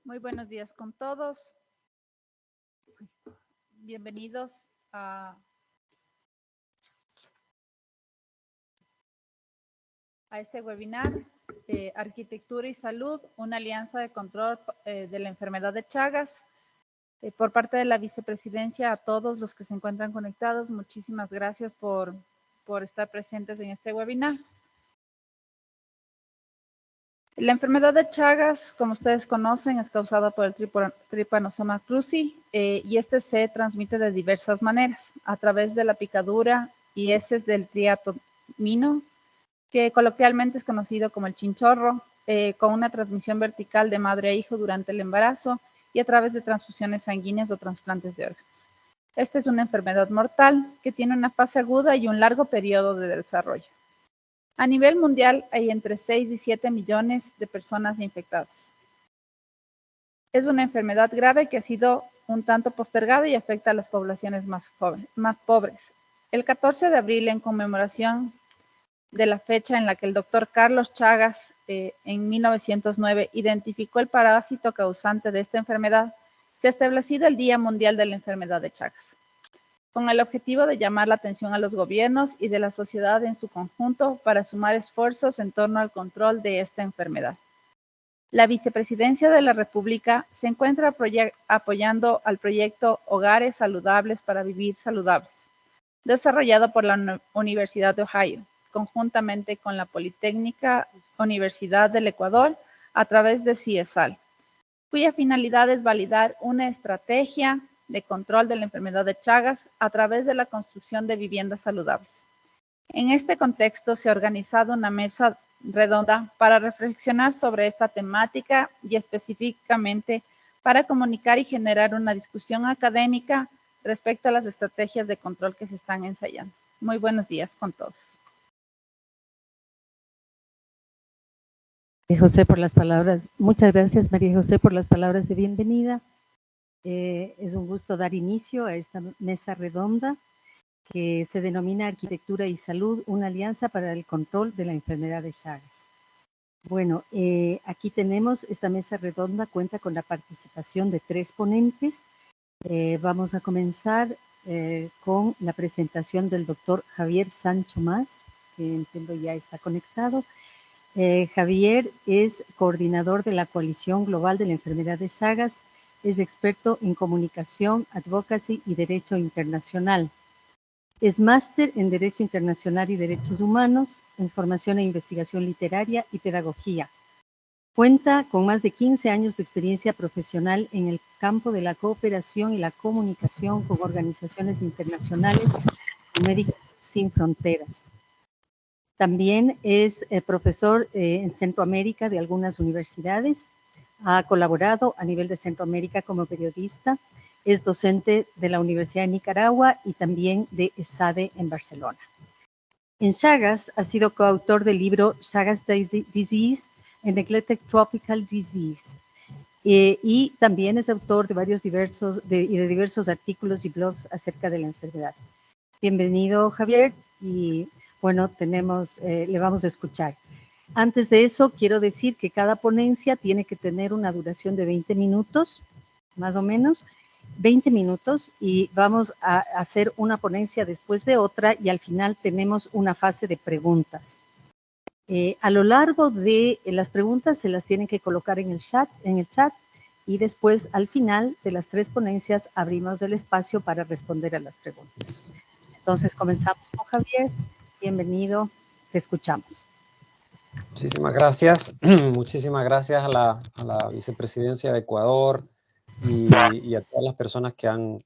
Muy buenos días con todos. Bienvenidos a este webinar, Arquitectura y Salud, una alianza de control de la enfermedad de Chagas. Por parte de la vicepresidencia, a todos los que se encuentran conectados, muchísimas gracias por estar presentes en este webinar. La enfermedad de Chagas, como ustedes conocen, es causada por el Trypanosoma cruzi y este se transmite de diversas maneras, a través de la picadura y heces del triatomino, que coloquialmente es conocido como el chinchorro, con una transmisión vertical de madre a hijo durante el embarazo y a través de transfusiones sanguíneas o trasplantes de órganos. Esta es una enfermedad mortal que tiene una fase aguda y un largo periodo de desarrollo. A nivel mundial hay entre 6 y 7 millones de personas infectadas. Es una enfermedad grave que ha sido un tanto postergada y afecta a las poblaciones más pobres. El 14 de abril, en conmemoración de la fecha en la que el doctor Carlos Chagas, en 1909, identificó el parásito causante de esta enfermedad, se ha establecido el Día Mundial de la Enfermedad de Chagas, con el objetivo de llamar la atención a los gobiernos y de la sociedad en su conjunto para sumar esfuerzos en torno al control de esta enfermedad. La Vicepresidencia de la República se encuentra apoyando al proyecto Hogares Saludables para Vivir Saludables, desarrollado por la Universidad de Ohio, conjuntamente con la Politécnica Universidad del Ecuador, a través de CIESAL, cuya finalidad es validar una estrategia de control de la enfermedad de Chagas a través de la construcción de viviendas saludables. En este contexto se ha organizado una mesa redonda para reflexionar sobre esta temática y específicamente para comunicar y generar una discusión académica respecto a las estrategias de control que se están ensayando. Muy buenos días con todos. José, por las palabras. Muchas gracias, María José, por las palabras de bienvenida. Es un gusto dar inicio a esta mesa redonda que se denomina Arquitectura y Salud, una alianza para el control de la enfermedad de Chagas. Bueno, aquí tenemos, esta mesa redonda cuenta con la participación de 3 ponentes. Vamos a comenzar con la presentación del doctor Javier Sancho Mas, que entiendo ya está conectado. Javier es coordinador de la Coalición Global de la Enfermedad de Chagas, es experto en comunicación, advocacy y derecho internacional. Es máster en Derecho Internacional y Derechos Humanos, en formación e investigación literaria y pedagogía. Cuenta con más de 15 años de experiencia profesional en el campo de la cooperación y la comunicación con organizaciones internacionales y Médicos Sin Fronteras. También es profesor en Centroamérica de algunas universidades. Ha colaborado a nivel de Centroamérica como periodista. Es docente de la Universidad de Nicaragua y también de ESADE en Barcelona. En Chagas ha sido coautor del libro Chagas Disease, a Neglected Tropical Disease. Y también es autor de diversos artículos y blogs acerca de la enfermedad. Bienvenido, Javier, y bueno, le vamos a escuchar. Antes de eso, quiero decir que cada ponencia tiene que tener una duración de 20 minutos, más o menos, 20 minutos, y vamos a hacer una ponencia después de otra, y al final tenemos una fase de preguntas. A lo largo de las preguntas se las tienen que colocar en el chat, y después, al final de las 3 ponencias, abrimos el espacio para responder a las preguntas. Entonces, comenzamos con Javier. Bienvenido, te escuchamos. Muchísimas gracias. Muchísimas gracias a la Vicepresidencia de Ecuador y a todas las personas que han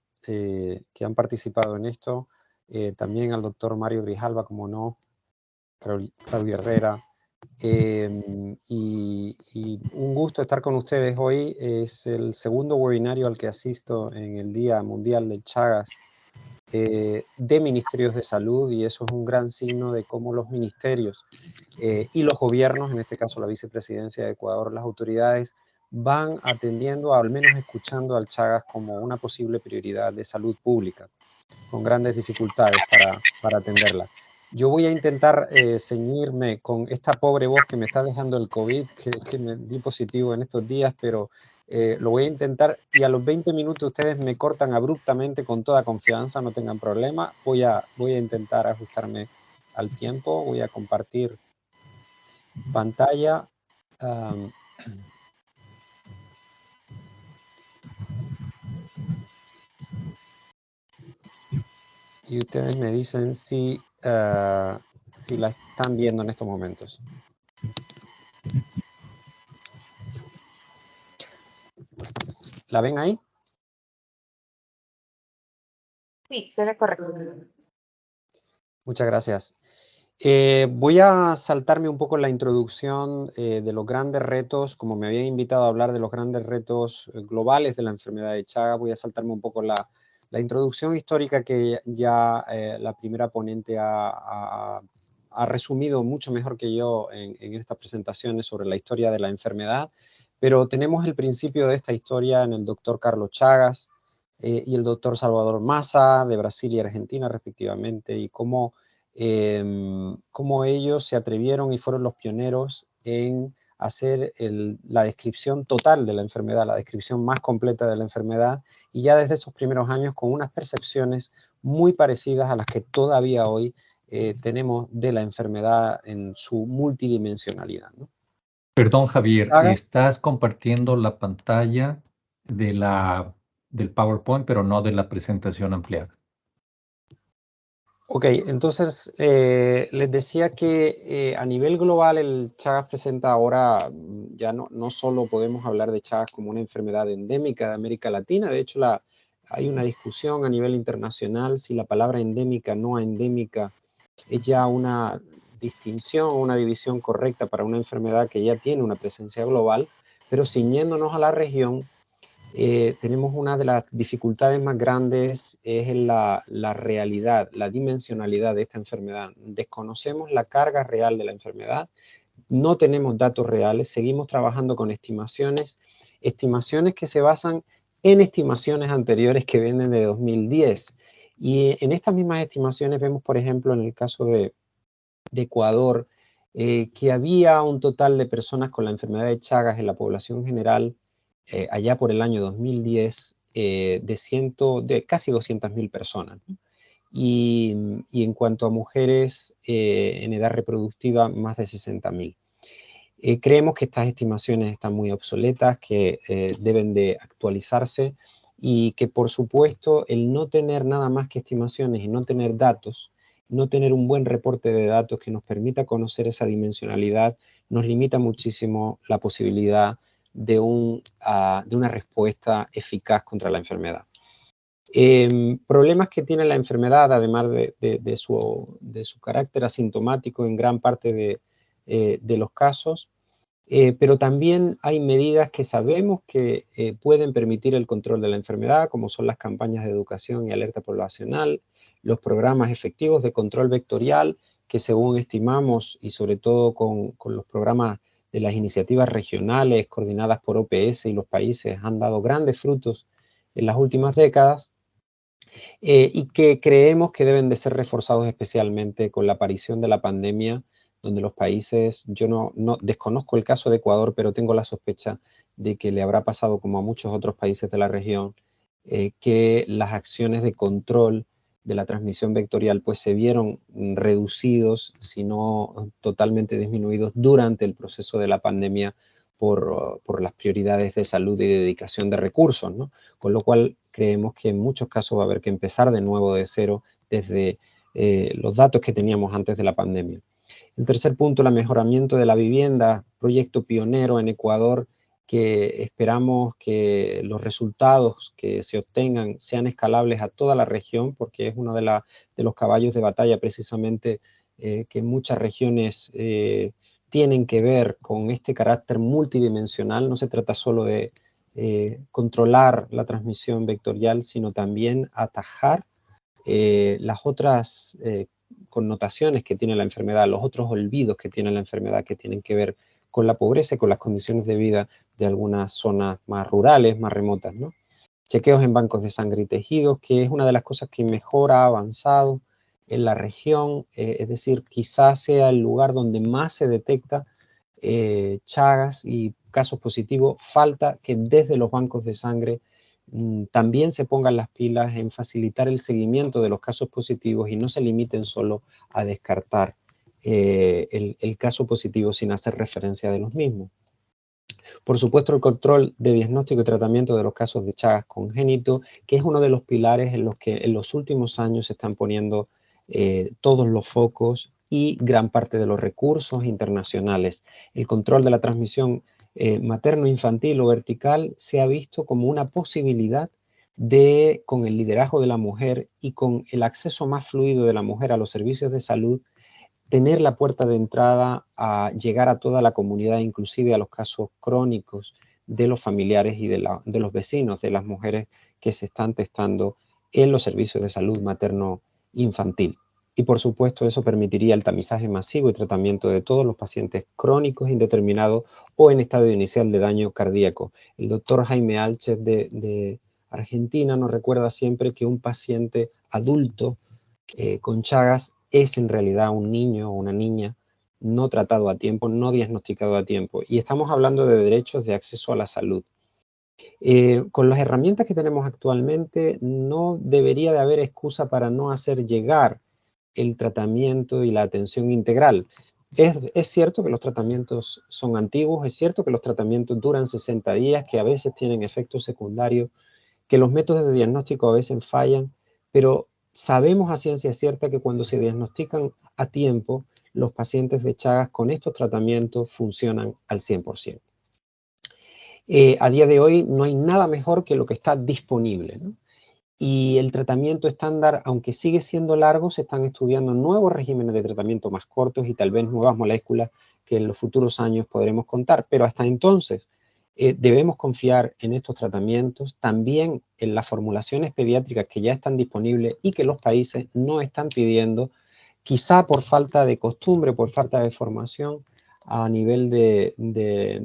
participado en esto. También al doctor Mario Grijalva, como no, Claudia Herrera. Y un gusto estar con ustedes hoy. Es el segundo webinario al que asisto en el Día Mundial del Chagas de Ministerios de Salud, y eso es un gran signo de cómo los ministerios y los gobiernos, en este caso la Vicepresidencia de Ecuador, las autoridades, van atendiendo, al menos escuchando al Chagas como una posible prioridad de salud pública, con grandes dificultades para atenderla. Yo voy a intentar ceñirme con esta pobre voz que me está dejando el COVID, que me di positivo en estos días, pero lo voy a intentar y a los 20 minutos ustedes me cortan abruptamente con toda confianza, no tengan problema. Voy a intentar ajustarme al tiempo, voy a compartir pantalla. Y ustedes me dicen si la están viendo en estos momentos. ¿La ven ahí? Sí, se ve correcto. Muchas gracias. Voy a saltarme un poco la introducción de los grandes retos. Como me habían invitado a hablar de los grandes retos globales de la enfermedad de Chagas, voy a saltarme un poco la introducción histórica que ya la primera ponente ha resumido mucho mejor que yo en estas presentaciones sobre la historia de la enfermedad. Pero tenemos el principio de esta historia en el doctor Carlos Chagas y el doctor Salvador Massa, de Brasil y Argentina respectivamente, y cómo ellos se atrevieron y fueron los pioneros en hacer la descripción total de la enfermedad, la descripción más completa de la enfermedad, y ya desde esos primeros años con unas percepciones muy parecidas a las que todavía hoy tenemos de la enfermedad en su multidimensionalidad, ¿no? Perdón, Javier, Chagas. estás compartiendo la pantalla del PowerPoint, pero no de la presentación ampliada. Ok, entonces les decía que a nivel global el Chagas presenta ahora, ya no solo podemos hablar de Chagas como una enfermedad endémica de América Latina, de hecho hay una discusión a nivel internacional si la palabra endémica, no endémica, es ya una distinción, una división correcta para una enfermedad que ya tiene una presencia global, pero ciñéndonos a la región, tenemos una de las dificultades más grandes es en la realidad, la dimensionalidad de esta enfermedad. Desconocemos la carga real de la enfermedad, no tenemos datos reales, seguimos trabajando con estimaciones que se basan en estimaciones anteriores que vienen de 2010. Y en estas mismas estimaciones vemos, por ejemplo, en el caso de Ecuador, que había un total de personas con la enfermedad de Chagas en la población general allá por el año 2010 de casi 200.000 personas, ¿no? Y en cuanto a mujeres en edad reproductiva, más de 60.000. Creemos que estas estimaciones están muy obsoletas, que deben de actualizarse y que, por supuesto, el no tener nada más que estimaciones y no tener datos, no tener un buen reporte de datos que nos permita conocer esa dimensionalidad, nos limita muchísimo la posibilidad de una respuesta eficaz contra la enfermedad. Problemas que tiene la enfermedad, además de su carácter asintomático en gran parte de los casos, pero también hay medidas que sabemos que pueden permitir el control de la enfermedad, como son las campañas de educación y alerta poblacional, los programas efectivos de control vectorial, que según estimamos, y sobre todo con los programas de las iniciativas regionales coordinadas por OPS y los países, han dado grandes frutos en las últimas décadas, y que creemos que deben de ser reforzados especialmente con la aparición de la pandemia, donde los países, yo no desconozco el caso de Ecuador, pero tengo la sospecha de que le habrá pasado como a muchos otros países de la región, que las acciones de control de la transmisión vectorial pues se vieron reducidos, si no totalmente disminuidos durante el proceso de la pandemia por las prioridades de salud y de dedicación de recursos, ¿no? Con lo cual creemos que en muchos casos va a haber que empezar de nuevo de cero desde los datos que teníamos antes de la pandemia. El tercer punto, el mejoramiento de la vivienda, proyecto pionero en Ecuador, que esperamos que los resultados que se obtengan sean escalables a toda la región, porque es uno de los caballos de batalla precisamente que muchas regiones tienen que ver con este carácter multidimensional. No se trata solo de controlar la transmisión vectorial, sino también atajar las otras connotaciones que tiene la enfermedad, los otros olvidos que tiene la enfermedad, que tienen que ver con la pobreza y con las condiciones de vida de algunas zonas más rurales, más remotas, ¿no? Chequeos en bancos de sangre y tejidos, que es una de las cosas que mejor ha avanzado en la región, es decir, quizás sea el lugar donde más se detecta Chagas y casos positivos. Falta que desde los bancos de sangre también se pongan las pilas en facilitar el seguimiento de los casos positivos y no se limiten solo a descartar el caso positivo sin hacer referencia de los mismos. Por supuesto, el control de diagnóstico y tratamiento de los casos de Chagas congénito, que es uno de los pilares en los que en los últimos años se están poniendo todos los focos y gran parte de los recursos internacionales. El control de la transmisión materno-infantil o vertical se ha visto como una posibilidad de, con el liderazgo de la mujer y con el acceso más fluido de la mujer a los servicios de salud, tener la puerta de entrada a llegar a toda la comunidad, inclusive a los casos crónicos de los familiares y de los vecinos, de las mujeres que se están testando en los servicios de salud materno-infantil. Y por supuesto eso permitiría el tamizaje masivo y tratamiento de todos los pacientes crónicos indeterminados o en estado inicial de daño cardíaco. El doctor Jaime Alches de Argentina nos recuerda siempre que un paciente adulto con Chagas es en realidad un niño o una niña no tratado a tiempo, no diagnosticado a tiempo. Y estamos hablando de derechos de acceso a la salud. Con las herramientas que tenemos actualmente no debería de haber excusa para no hacer llegar el tratamiento y la atención integral. Es cierto que los tratamientos son antiguos, es cierto que los tratamientos duran 60 días, que a veces tienen efectos secundarios, que los métodos de diagnóstico a veces fallan, pero sabemos a ciencia cierta que cuando se diagnostican a tiempo, los pacientes de Chagas con estos tratamientos funcionan al 100%. A día de hoy no hay nada mejor que lo que está disponible, ¿no? Y el tratamiento estándar, aunque sigue siendo largo, se están estudiando nuevos regímenes de tratamiento más cortos y tal vez nuevas moléculas que en los futuros años podremos contar, pero hasta entonces debemos confiar en estos tratamientos, también en las formulaciones pediátricas que ya están disponibles y que los países no están pidiendo, quizá por falta de costumbre, por falta de formación a nivel de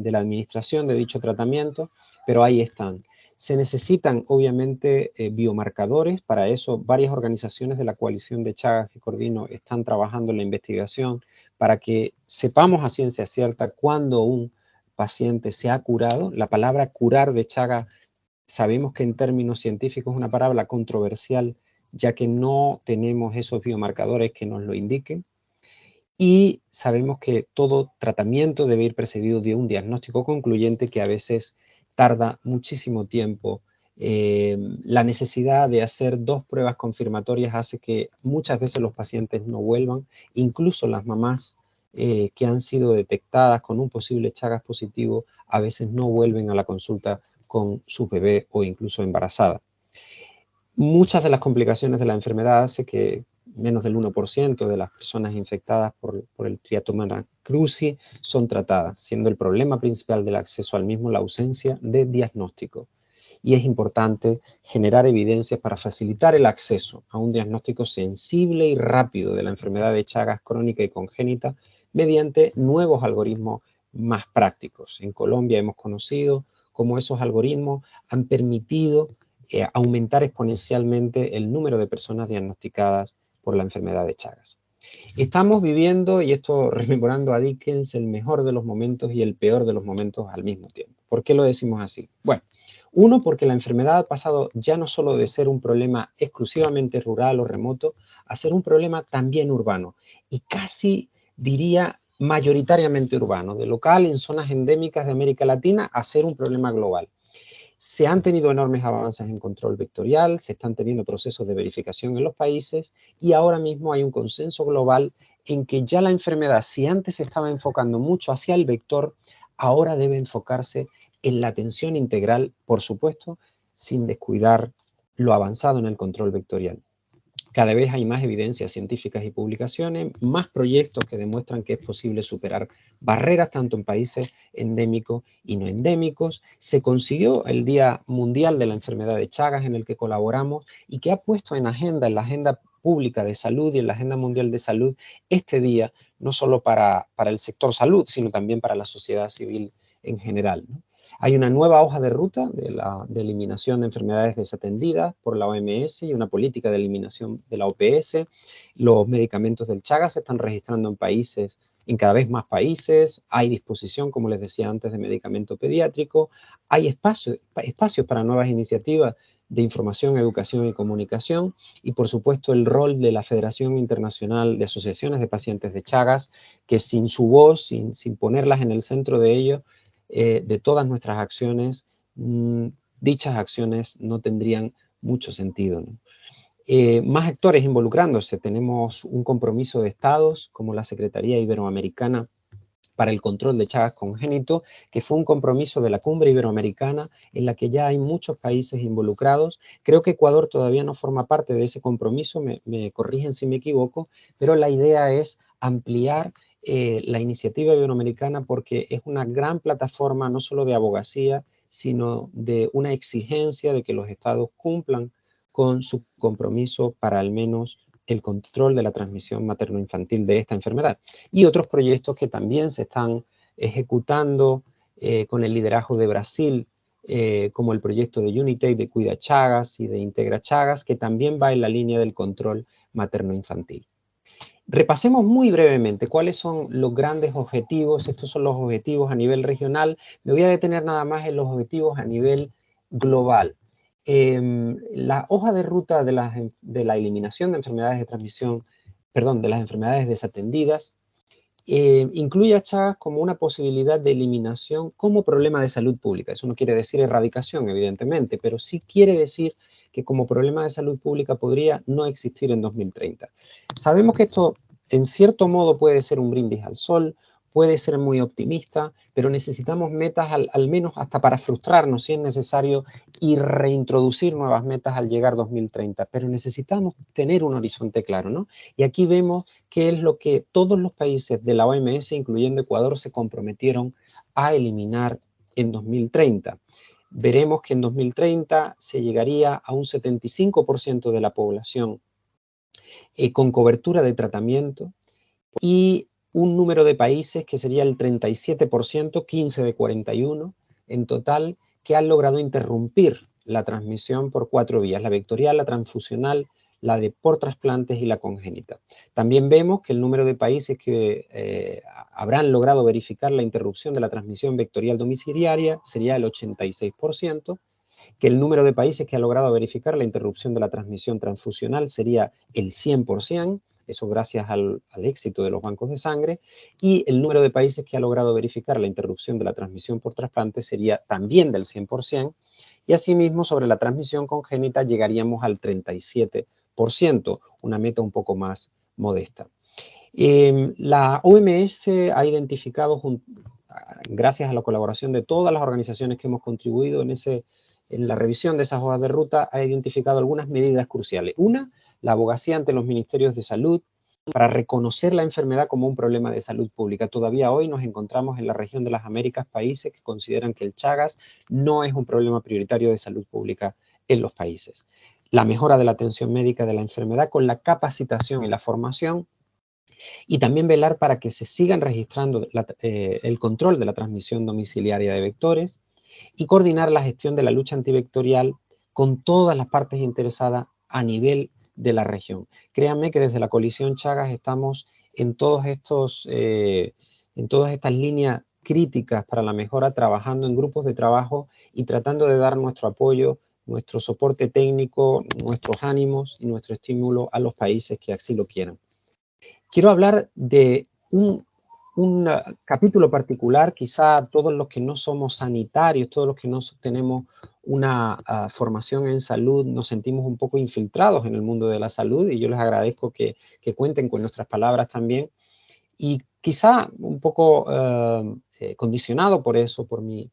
la administración de dicho tratamiento, pero ahí están. Se necesitan, obviamente, biomarcadores. Para eso, varias organizaciones de la coalición de Chagas que coordino están trabajando en la investigación para que sepamos a ciencia cierta cuándo un paciente se ha curado. La palabra curar de Chagas, sabemos que en términos científicos es una palabra controversial, ya que no tenemos esos biomarcadores que nos lo indiquen. Y sabemos que todo tratamiento debe ir precedido de un diagnóstico concluyente que a veces tarda muchísimo tiempo. La necesidad de hacer 2 pruebas confirmatorias hace que muchas veces los pacientes no vuelvan, incluso las mamás que han sido detectadas con un posible Chagas positivo a veces no vuelven a la consulta con su bebé o incluso embarazada. Muchas de las complicaciones de la enfermedad hace que menos del 1% de las personas infectadas por el Triatomana cruzi son tratadas, siendo el problema principal del acceso al mismo la ausencia de diagnóstico. Y es importante generar evidencias para facilitar el acceso a un diagnóstico sensible y rápido de la enfermedad de Chagas crónica y congénita mediante nuevos algoritmos más prácticos. En Colombia hemos conocido cómo esos algoritmos han permitido aumentar exponencialmente el número de personas diagnosticadas por la enfermedad de Chagas. Estamos viviendo, y esto rememorando a Dickens, el mejor de los momentos y el peor de los momentos al mismo tiempo. ¿Por qué lo decimos así? Bueno, uno, porque la enfermedad ha pasado ya no solo de ser un problema exclusivamente rural o remoto, a ser un problema también urbano, y casi diría mayoritariamente urbano, de local en zonas endémicas de América Latina a ser un problema global. Se han tenido enormes avances en control vectorial, se están teniendo procesos de verificación en los países y ahora mismo hay un consenso global en que ya la enfermedad, si antes se estaba enfocando mucho hacia el vector, ahora debe enfocarse en la atención integral, por supuesto, sin descuidar lo avanzado en el control vectorial. Cada vez hay más evidencias científicas y publicaciones, más proyectos que demuestran que es posible superar barreras tanto en países endémicos y no endémicos. Se consiguió el Día Mundial de la Enfermedad de Chagas en el que colaboramos y que ha puesto en la agenda pública de salud y en la agenda mundial de salud este día, no solo para el sector salud, sino también para la sociedad civil en general, ¿no? Hay una nueva hoja de ruta de eliminación de enfermedades desatendidas por la OMS y una política de eliminación de la OPS. Los medicamentos del Chagas se están registrando en cada vez más países. Hay disposición, como les decía antes, de medicamento pediátrico. Hay espacios para nuevas iniciativas de información, educación y comunicación, y por supuesto el rol de la Federación Internacional de Asociaciones de Pacientes de Chagas, que sin su voz, sin ponerlas en el centro de ello, de todas nuestras acciones, dichas acciones no tendrían mucho sentido, ¿no? Más actores involucrándose. Tenemos un compromiso de estados, como la Secretaría Iberoamericana para el Control de Chagas Congénito, que fue un compromiso de la Cumbre Iberoamericana, en la que ya hay muchos países involucrados. Creo que Ecuador todavía no forma parte de ese compromiso, me corrigen si me equivoco, pero la idea es ampliar la iniciativa iberoamericana, porque es una gran plataforma no solo de abogacía, sino de una exigencia de que los estados cumplan con su compromiso para al menos el control de la transmisión materno-infantil de esta enfermedad. Y otros proyectos que también se están ejecutando con el liderazgo de Brasil, como el proyecto de Unitaid de Cuida Chagas y de Integra Chagas, que también va en la línea del control materno-infantil. Repasemos muy brevemente cuáles son los grandes objetivos. Estos son los objetivos a nivel regional. Me voy a detener nada más en los objetivos a nivel global. La hoja de ruta de la eliminación de enfermedades de transmisión, de las enfermedades desatendidas, incluye a Chagas como una posibilidad de eliminación como problema de salud pública. Eso no quiere decir erradicación, evidentemente, pero sí quiere decir que como problema de salud pública podría no existir en 2030. Sabemos que esto, en cierto modo, puede ser un brindis al sol, puede ser muy optimista, pero necesitamos metas al menos hasta para frustrarnos si es necesario y reintroducir nuevas metas al llegar 2030, pero necesitamos tener un horizonte claro, ¿no? Y aquí vemos qué es lo que todos los países de la OMS, incluyendo Ecuador, se comprometieron a eliminar en 2030. Veremos que en 2030 se llegaría a un 75% de la población con cobertura de tratamiento y un número de países que sería el 37%, 15 de 41 en total, que han logrado interrumpir la transmisión por 4 vías, la vectorial, la transfusional, la de por trasplantes y la congénita. También vemos que el número de países que habrán logrado verificar la interrupción de la transmisión vectorial domiciliaria sería el 86%, que el número de países que ha logrado verificar la interrupción de la transmisión transfusional sería el 100%, eso gracias al éxito de los bancos de sangre, y el número de países que ha logrado verificar la interrupción de la transmisión por trasplante sería también del 100%, y asimismo sobre la transmisión congénita llegaríamos al 37%, una meta un poco más modesta. La OMS ha identificado, gracias a la colaboración de todas las organizaciones que hemos contribuido en la revisión de esas hojas de ruta, ha identificado algunas medidas cruciales. Una, la abogacía ante los ministerios de salud para reconocer la enfermedad como un problema de salud pública. Todavía hoy nos encontramos en la región de las Américas países que consideran que el Chagas no es un problema prioritario de salud pública en los países. La mejora de la atención médica de la enfermedad con la capacitación y la formación, y también velar para que se sigan registrando el control de la transmisión domiciliaria de vectores y coordinar la gestión de la lucha antivectorial con todas las partes interesadas a nivel de la región. Créanme que desde la coalición Chagas estamos en todas estas líneas críticas para la mejora, trabajando en grupos de trabajo y tratando de dar nuestro apoyo, nuestro soporte técnico, nuestros ánimos y nuestro estímulo a los países que así lo quieran. Quiero hablar de un capítulo particular. Quizá todos los que no somos sanitarios, todos los que no tenemos una formación en salud, nos sentimos un poco infiltrados en el mundo de la salud, y yo les agradezco que cuenten con nuestras palabras también. Y quizá un poco condicionado por eso, por mi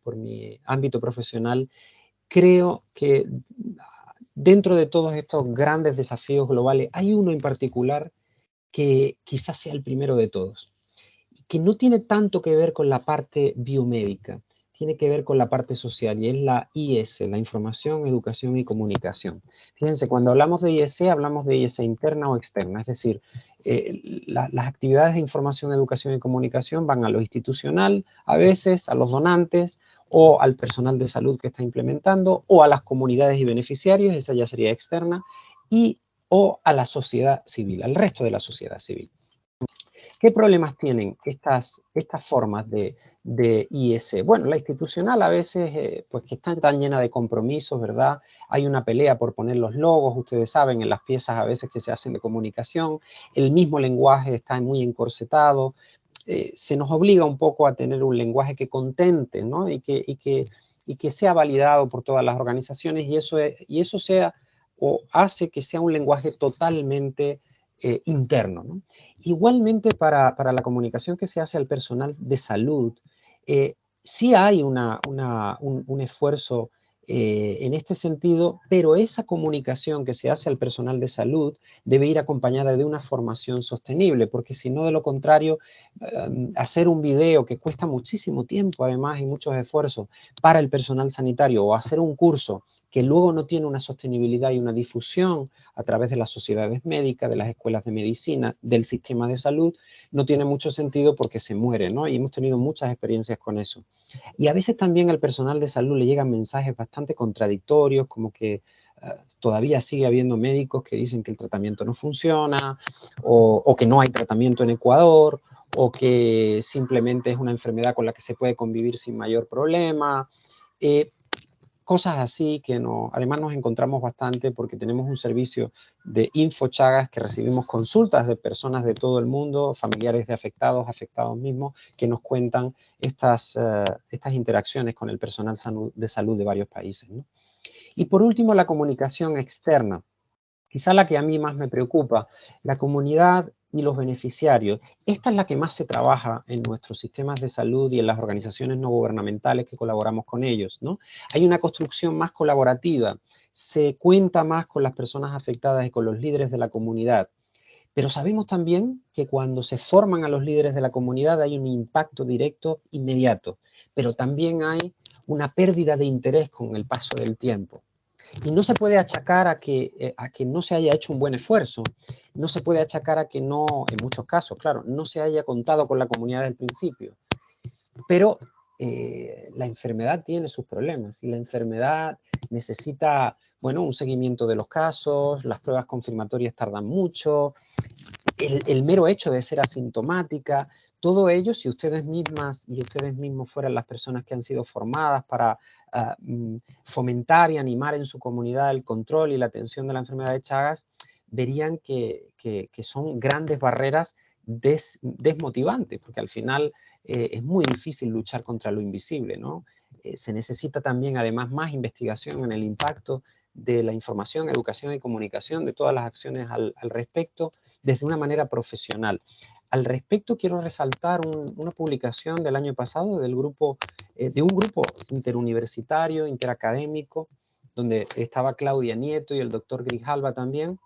ámbito profesional, creo que dentro de todos estos grandes desafíos globales hay uno en particular que quizás sea el primero de todos, que no tiene tanto que ver con la parte biomédica, tiene que ver con la parte social, y es la IS, la Información, Educación y Comunicación. Fíjense, cuando hablamos de IS, hablamos de IS interna o externa, es decir, las actividades de información, educación y comunicación van a lo institucional, a veces a los donantes, o al personal de salud que está implementando, o a las comunidades y beneficiarios, esa ya sería externa, o a la sociedad civil, al resto de la sociedad civil. ¿Qué problemas tienen estas formas de IS? Bueno, la institucional a veces, pues que está tan llena de compromisos, ¿verdad? Hay una pelea por poner los logos, ustedes saben, en las piezas a veces que se hacen de comunicación, el mismo lenguaje está muy encorsetado, se nos obliga un poco a tener un lenguaje que contente, ¿no? Y que sea validado por todas las organizaciones, y eso sea o hace que sea un lenguaje totalmente interno, ¿no? Igualmente para la comunicación que se hace al personal de salud, sí hay un esfuerzo en este sentido, pero esa comunicación que se hace al personal de salud debe ir acompañada de una formación sostenible, porque si no, de lo contrario, hacer un video que cuesta muchísimo tiempo, además, y muchos esfuerzos para el personal sanitario, o hacer un curso que luego no tiene una sostenibilidad y una difusión a través de las sociedades médicas, de las escuelas de medicina, del sistema de salud, no tiene mucho sentido porque se muere, ¿no? Y hemos tenido muchas experiencias con eso. Y a veces también al personal de salud le llegan mensajes bastante contradictorios, como que todavía sigue habiendo médicos que dicen que el tratamiento no funciona, o que no hay tratamiento en Ecuador, o que simplemente es una enfermedad con la que se puede convivir sin mayor problema. Cosas así que además nos encontramos bastante porque tenemos un servicio de InfoChagas que recibimos consultas de personas de todo el mundo, familiares de afectados mismos, que nos cuentan estas interacciones con el personal de salud de varios países, ¿no? Y por último, la comunicación externa. Quizá la que a mí más me preocupa, la comunidad y los beneficiarios. Esta es la que más se trabaja en nuestros sistemas de salud y en las organizaciones no gubernamentales que colaboramos con ellos, ¿no? Hay una construcción más colaborativa, se cuenta más con las personas afectadas y con los líderes de la comunidad. Pero sabemos también que cuando se forman a los líderes de la comunidad hay un impacto directo inmediato, pero también hay una pérdida de interés con el paso del tiempo. Y no se puede achacar a que no se haya hecho un buen esfuerzo, no se puede achacar a que no, en muchos casos, claro, no se haya contado con la comunidad del principio. Pero la enfermedad tiene sus problemas y la enfermedad necesita, bueno, un seguimiento de los casos, las pruebas confirmatorias tardan mucho, el mero hecho de ser asintomática, todo ello, si ustedes mismas y ustedes mismos fueran las personas que han sido formadas para fomentar y animar en su comunidad el control y la atención de la enfermedad de Chagas, verían que son grandes barreras desmotivantes, porque al final es muy difícil luchar contra lo invisible, ¿no? Se necesita también, además, más investigación en el impacto de la información, educación y comunicación, de todas las acciones al respecto, desde una manera profesional. Al respecto, quiero resaltar una publicación del año pasado de un grupo interuniversitario, interacadémico, donde estaba Claudia Nieto y el doctor Grijalva también,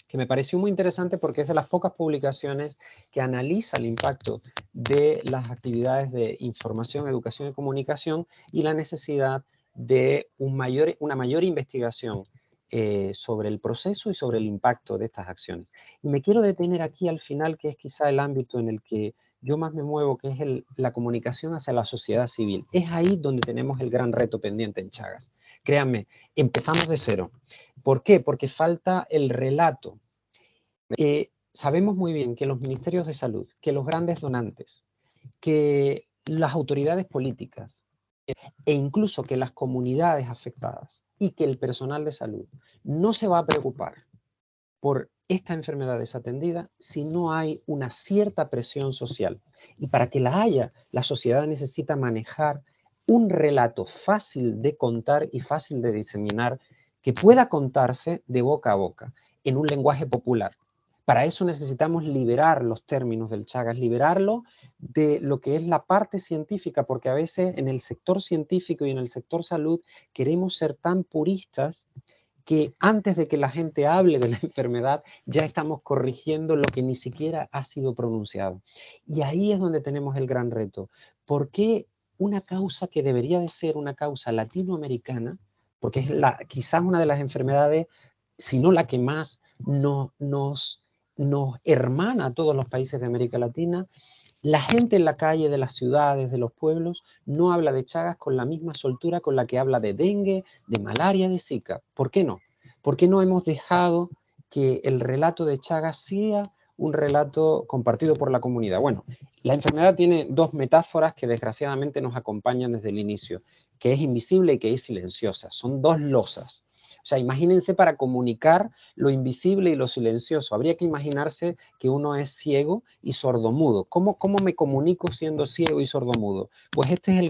que me pareció muy interesante porque es de las pocas publicaciones que analiza el impacto de las actividades de información, educación y comunicación y la necesidad de una mayor investigación sobre el proceso y sobre el impacto de estas acciones. Y me quiero detener aquí al final, que es quizá el ámbito en el que yo más me muevo, que es la comunicación hacia la sociedad civil. Es ahí donde tenemos el gran reto pendiente en Chagas. Créanme, empezamos de cero. ¿Por qué? Porque falta el relato. Sabemos muy bien que los ministerios de salud, que los grandes donantes, que las autoridades políticas e incluso que las comunidades afectadas y que el personal de salud no se va a preocupar por esta enfermedad desatendida si no hay una cierta presión social. Y para que la haya, la sociedad necesita manejar un relato fácil de contar y fácil de diseminar, que pueda contarse de boca a boca, en un lenguaje popular. Para eso necesitamos liberar los términos del Chagas, liberarlo de lo que es la parte científica, porque a veces en el sector científico y en el sector salud queremos ser tan puristas que antes de que la gente hable de la enfermedad ya estamos corrigiendo lo que ni siquiera ha sido pronunciado. Y ahí es donde tenemos el gran reto. ¿Por qué una causa que debería de ser una causa latinoamericana, porque es quizás una de las enfermedades, si no la que más nos hermana a todos los países de América Latina, La gente en la calle de las ciudades, de los pueblos, no habla de Chagas con la misma soltura con la que habla de dengue, de malaria, de Zika. ¿Por qué no? ¿Por qué no hemos dejado que el relato de Chagas sea un relato compartido por la comunidad? Bueno, la enfermedad tiene dos metáforas que desgraciadamente nos acompañan desde el inicio, que es invisible y que es silenciosa. Son dos losas. O sea, imagínense para comunicar lo invisible y lo silencioso. Habría que imaginarse que uno es ciego y sordomudo. ¿Cómo me comunico siendo ciego y sordomudo? Pues este es el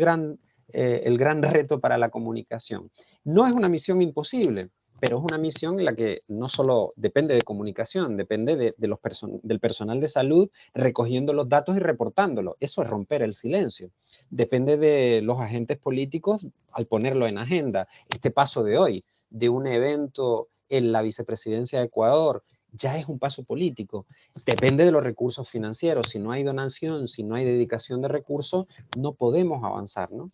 gran reto para la comunicación. No es una misión imposible, pero es una misión en la que no solo depende de comunicación, depende del personal de salud recogiendo los datos y reportándolos. Eso es romper el silencio. Depende de los agentes políticos al ponerlo en agenda. Este paso de hoy, de un evento en la vicepresidencia de Ecuador, ya es un paso político. Depende de los recursos financieros. Si no hay donación, si no hay dedicación de recursos, no podemos avanzar, ¿no?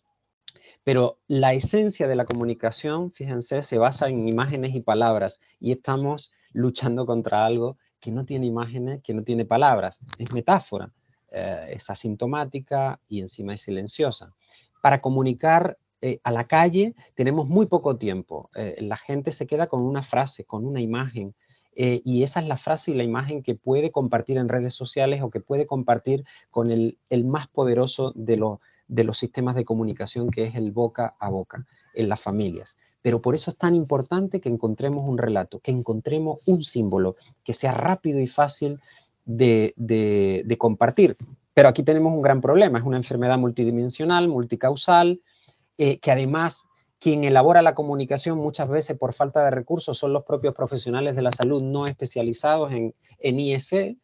Pero la esencia de la comunicación, fíjense, se basa en imágenes y palabras, y estamos luchando contra algo que no tiene imágenes, que no tiene palabras. Es metáfora, es asintomática y encima es silenciosa. Para comunicar a la calle tenemos muy poco tiempo. La gente se queda con una frase, con una imagen, y esa es la frase y la imagen que puede compartir en redes sociales o que puede compartir con el más poderoso de los sistemas de comunicación, que es el boca a boca en las familias. Pero por eso es tan importante que encontremos un relato, que encontremos un símbolo, que sea rápido y fácil de compartir. Pero aquí tenemos un gran problema, es una enfermedad multidimensional, multicausal, que además quien elabora la comunicación muchas veces por falta de recursos son los propios profesionales de la salud no especializados en IEC.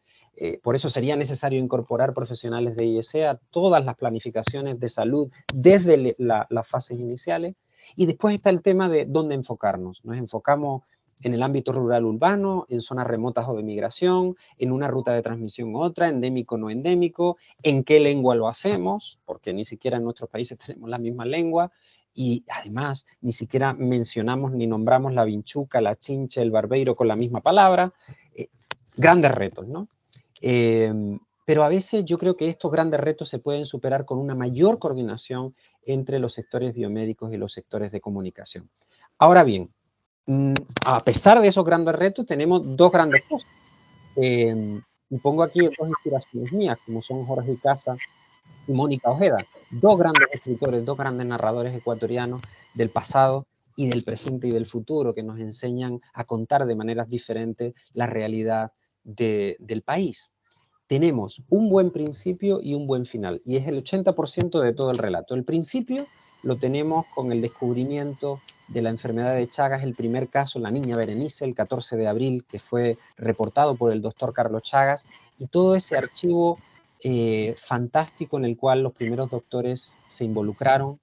Por eso sería necesario incorporar profesionales de IEC a todas las planificaciones de salud desde las fases iniciales. Y después está el tema de dónde enfocarnos. Nos enfocamos en el ámbito rural urbano, en zonas remotas o de migración, en una ruta de transmisión u otra, endémico o no endémico, en qué lengua lo hacemos, porque ni siquiera en nuestros países tenemos la misma lengua, y además ni siquiera mencionamos ni nombramos la vinchuca, la chincha, el barbeiro con la misma palabra. Grandes retos, ¿no? Pero a veces yo creo que estos grandes retos se pueden superar con una mayor coordinación entre los sectores biomédicos y los sectores de comunicación. Ahora bien, a pesar de esos grandes retos, tenemos dos grandes cosas. Y pongo aquí dos inspiraciones mías, como son Jorge Casa y Mónica Ojeda, dos grandes escritores, dos grandes narradores ecuatorianos del pasado y del presente y del futuro, que nos enseñan a contar de maneras diferentes la realidad del país. Tenemos un buen principio y un buen final, y es el 80% de todo el relato. El principio lo tenemos con el descubrimiento de la enfermedad de Chagas, el primer caso, la niña Berenice, el 14 de abril, que fue reportado por el doctor Carlos Chagas, y todo ese archivo fantástico en el cual los primeros doctores se involucraron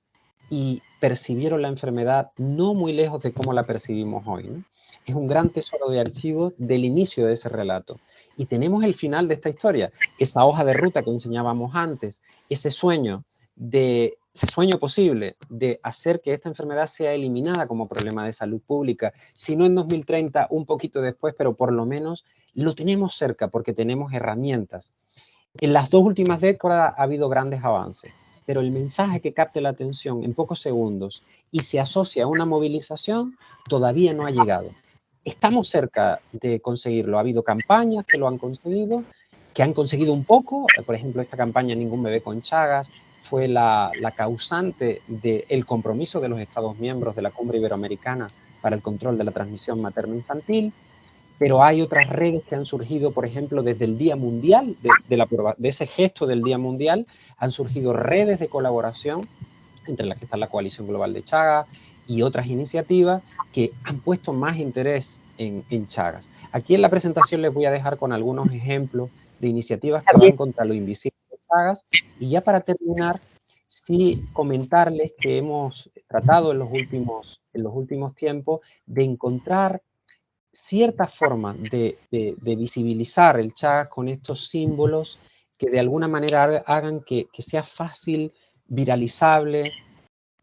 y percibieron la enfermedad no muy lejos de cómo la percibimos hoy, ¿no? Es un gran tesoro de archivos del inicio de ese relato. Y tenemos el final de esta historia, esa hoja de ruta que enseñábamos antes, ese sueño posible de hacer que esta enfermedad sea eliminada como problema de salud pública, si no en 2030, un poquito después, pero por lo menos lo tenemos cerca porque tenemos herramientas. En las dos últimas décadas ha habido grandes avances, pero el mensaje que capte la atención en pocos segundos y se asocia a una movilización todavía no ha llegado. Estamos cerca de conseguirlo. Ha habido campañas que lo han conseguido, que han conseguido un poco. Por ejemplo, esta campaña Ningún bebé con Chagas fue la causante del compromiso de los Estados miembros de la Cumbre Iberoamericana para el control de la transmisión materno-infantil. Pero hay otras redes que han surgido, por ejemplo, desde el Día Mundial, de ese gesto del Día Mundial, han surgido redes de colaboración, entre las que está la Coalición Global de Chagas y otras iniciativas que han puesto más interés en Chagas. Aquí en la presentación les voy a dejar con algunos ejemplos de iniciativas que van contra lo invisible de Chagas. Y ya para terminar, sí comentarles que hemos tratado en los últimos tiempos de encontrar cierta forma de visibilizar el Chagas con estos símbolos que de alguna manera hagan que sea fácil, viralizable,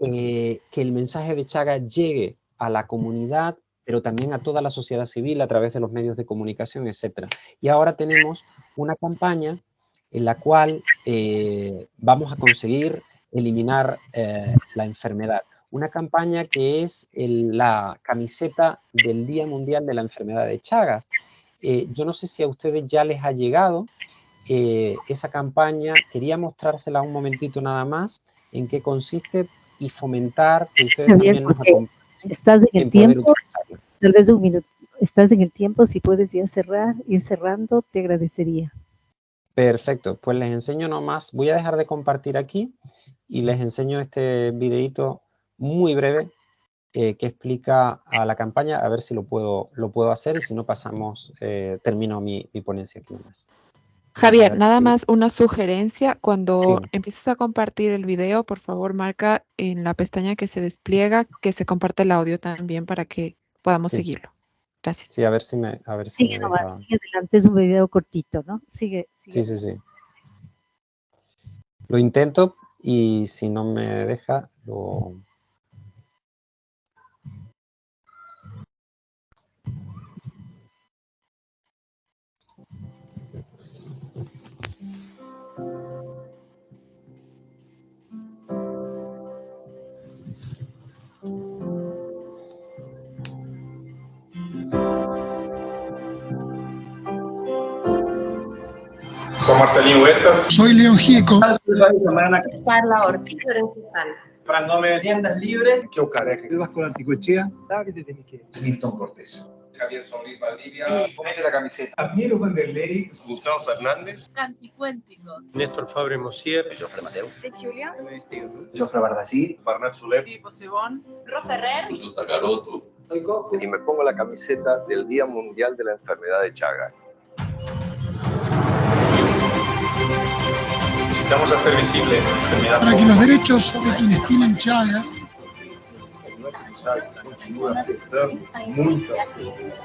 que el mensaje de Chagas llegue a la comunidad, pero también a toda la sociedad civil a través de los medios de comunicación, etc. Y ahora tenemos una campaña en la cual vamos a conseguir eliminar la enfermedad. Una campaña que es la camiseta del Día Mundial de la Enfermedad de Chagas. Yo no sé si a ustedes ya les ha llegado esa campaña. Quería mostrársela un momentito nada más, en qué consiste y fomentar que ustedes Javier, también nos porque acompañen estás en el en poder tiempo, utilizarla. tal vez un minuto, estás en el tiempo, si puedes ya ir cerrando, te agradecería. Perfecto, pues les enseño nomás, voy a dejar de compartir aquí y les enseño este videito muy breve que explica a la campaña, a ver si lo puedo hacer y si no pasamos, termino mi ponencia aquí nomás. Javier, nada más una sugerencia, cuando Sí. empieces a compartir el video, por favor marca en la pestaña que se despliega que se comparte el audio también para que podamos Sí. seguirlo. Gracias. Sí, a ver si me Sigue deja. nomás, sigue adelante, es un video cortito, ¿no? Sigue. Sí. Gracias. Lo intento y si no me deja, lo... Soy Marcelino Huertas. Soy León Gieco. Carla Ortiz, Lorenzo. Fran Gómez. Tiendas libres. Kio Careje. El Vasco Anticochea. Milton Cortés. Javier Solís Valdivia. Ponete la camiseta. Admiro Vanderlei. Gustavo Fernández. Canticuénticos. Néstor Fabre Mosier. Jofre Mateu. Julia. Jofre Bardasí. Bernat Zuler. Pipo Sebón. Ro Ferrer. Y me pongo la camiseta del Día Mundial de la Enfermedad de Chagas. Necesitamos hacer visible la enfermedad. Para que los derechos de quienes tienen Chagas Continua afetando muitas pessoas.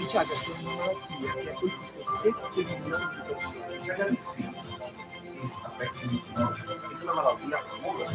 Chagas é uma malaltia que é 8% de milhões de pessoas. Chagas disease is affecting millions. Es una malaltia muy grave.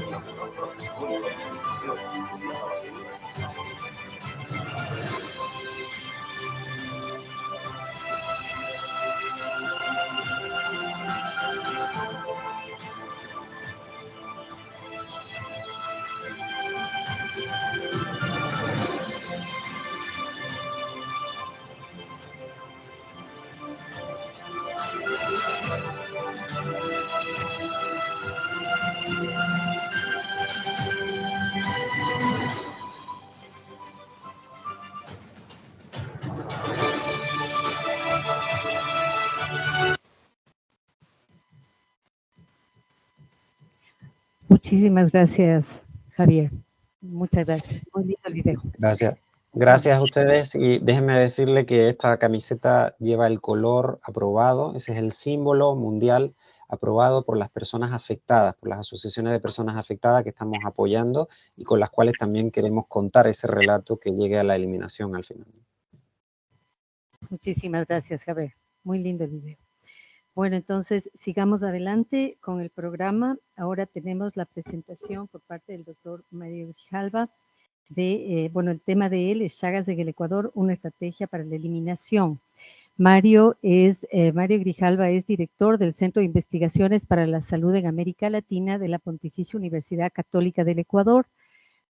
Muchísimas gracias, Javier. Muchas gracias. Muy lindo el video. Gracias. Gracias a ustedes y déjenme decirle que esta camiseta lleva el color aprobado, ese es el símbolo mundial aprobado por las personas afectadas, por las asociaciones de personas afectadas que estamos apoyando y con las cuales también queremos contar ese relato que llegue a la eliminación al final. Muchísimas gracias, Javier. Muy lindo el video. Bueno, entonces sigamos adelante con el programa. Ahora tenemos la presentación por parte del doctor Mario Grijalva de, el tema de él es Chagas en el Ecuador, una estrategia para la eliminación. Mario Grijalva es director del Centro de Investigaciones para la Salud en América Latina de la Pontificia Universidad Católica del Ecuador.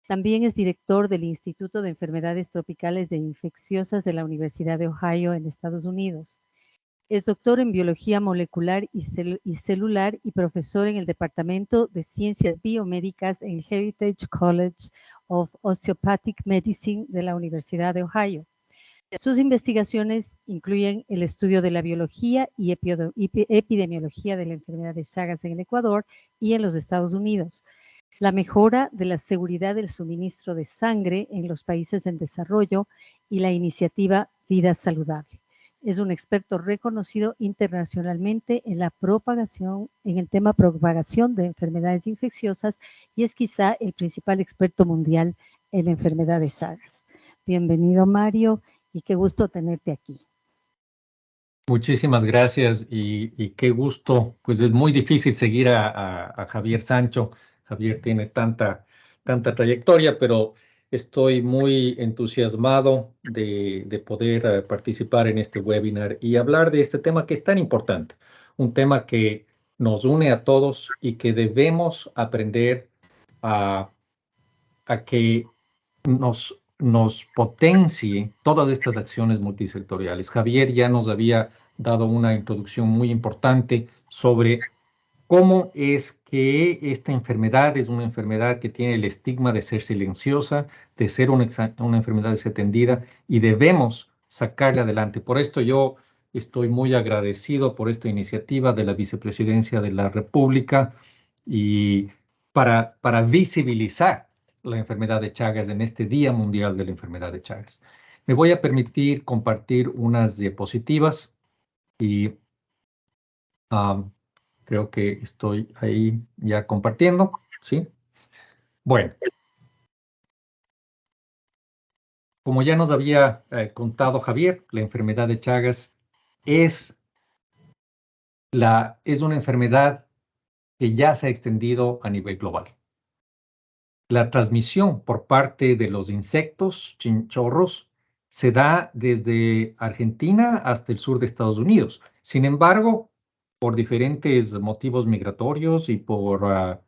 También es director del Instituto de Enfermedades Tropicales e Infecciosas de la Universidad de Ohio en Estados Unidos. Es doctor en Biología Molecular y Celular y profesor en el Departamento de Ciencias Biomédicas en el Heritage College of Osteopathic Medicine de la Universidad de Ohio. Sus investigaciones incluyen el estudio de la biología y epidemiología de la enfermedad de Chagas en el Ecuador y en los Estados Unidos, la mejora de la seguridad del suministro de sangre en los países en desarrollo y la iniciativa Vida Saludable. Es un experto reconocido internacionalmente en el tema propagación de enfermedades infecciosas y es quizá el principal experto mundial en la enfermedad de Chagas. Bienvenido, Mario, y qué gusto tenerte aquí. Muchísimas gracias y qué gusto. Pues es muy difícil seguir a Javier Sancho. Javier tiene tanta trayectoria, pero estoy muy entusiasmado de poder participar en este webinar y hablar de este tema que es tan importante, un tema que nos une a todos y que debemos aprender a, a que nos potencie todas estas acciones multisectoriales. Javier ya nos había dado una introducción muy importante sobre cómo es que esta enfermedad es una enfermedad que tiene el estigma de ser silenciosa, de ser una enfermedad desatendida y debemos sacarla adelante. Por esto yo estoy muy agradecido por esta iniciativa de la Vicepresidencia de la República y para visibilizar la enfermedad de Chagas en este Día Mundial de la Enfermedad de Chagas. Me voy a permitir compartir unas diapositivas y creo que estoy ahí ya compartiendo, ¿sí? Bueno, como ya nos había contado Javier, la enfermedad de Chagas es una enfermedad que ya se ha extendido a nivel global. La transmisión por parte de los insectos chinchorros se da desde Argentina hasta el sur de Estados Unidos. Sin embargo, por diferentes motivos migratorios y por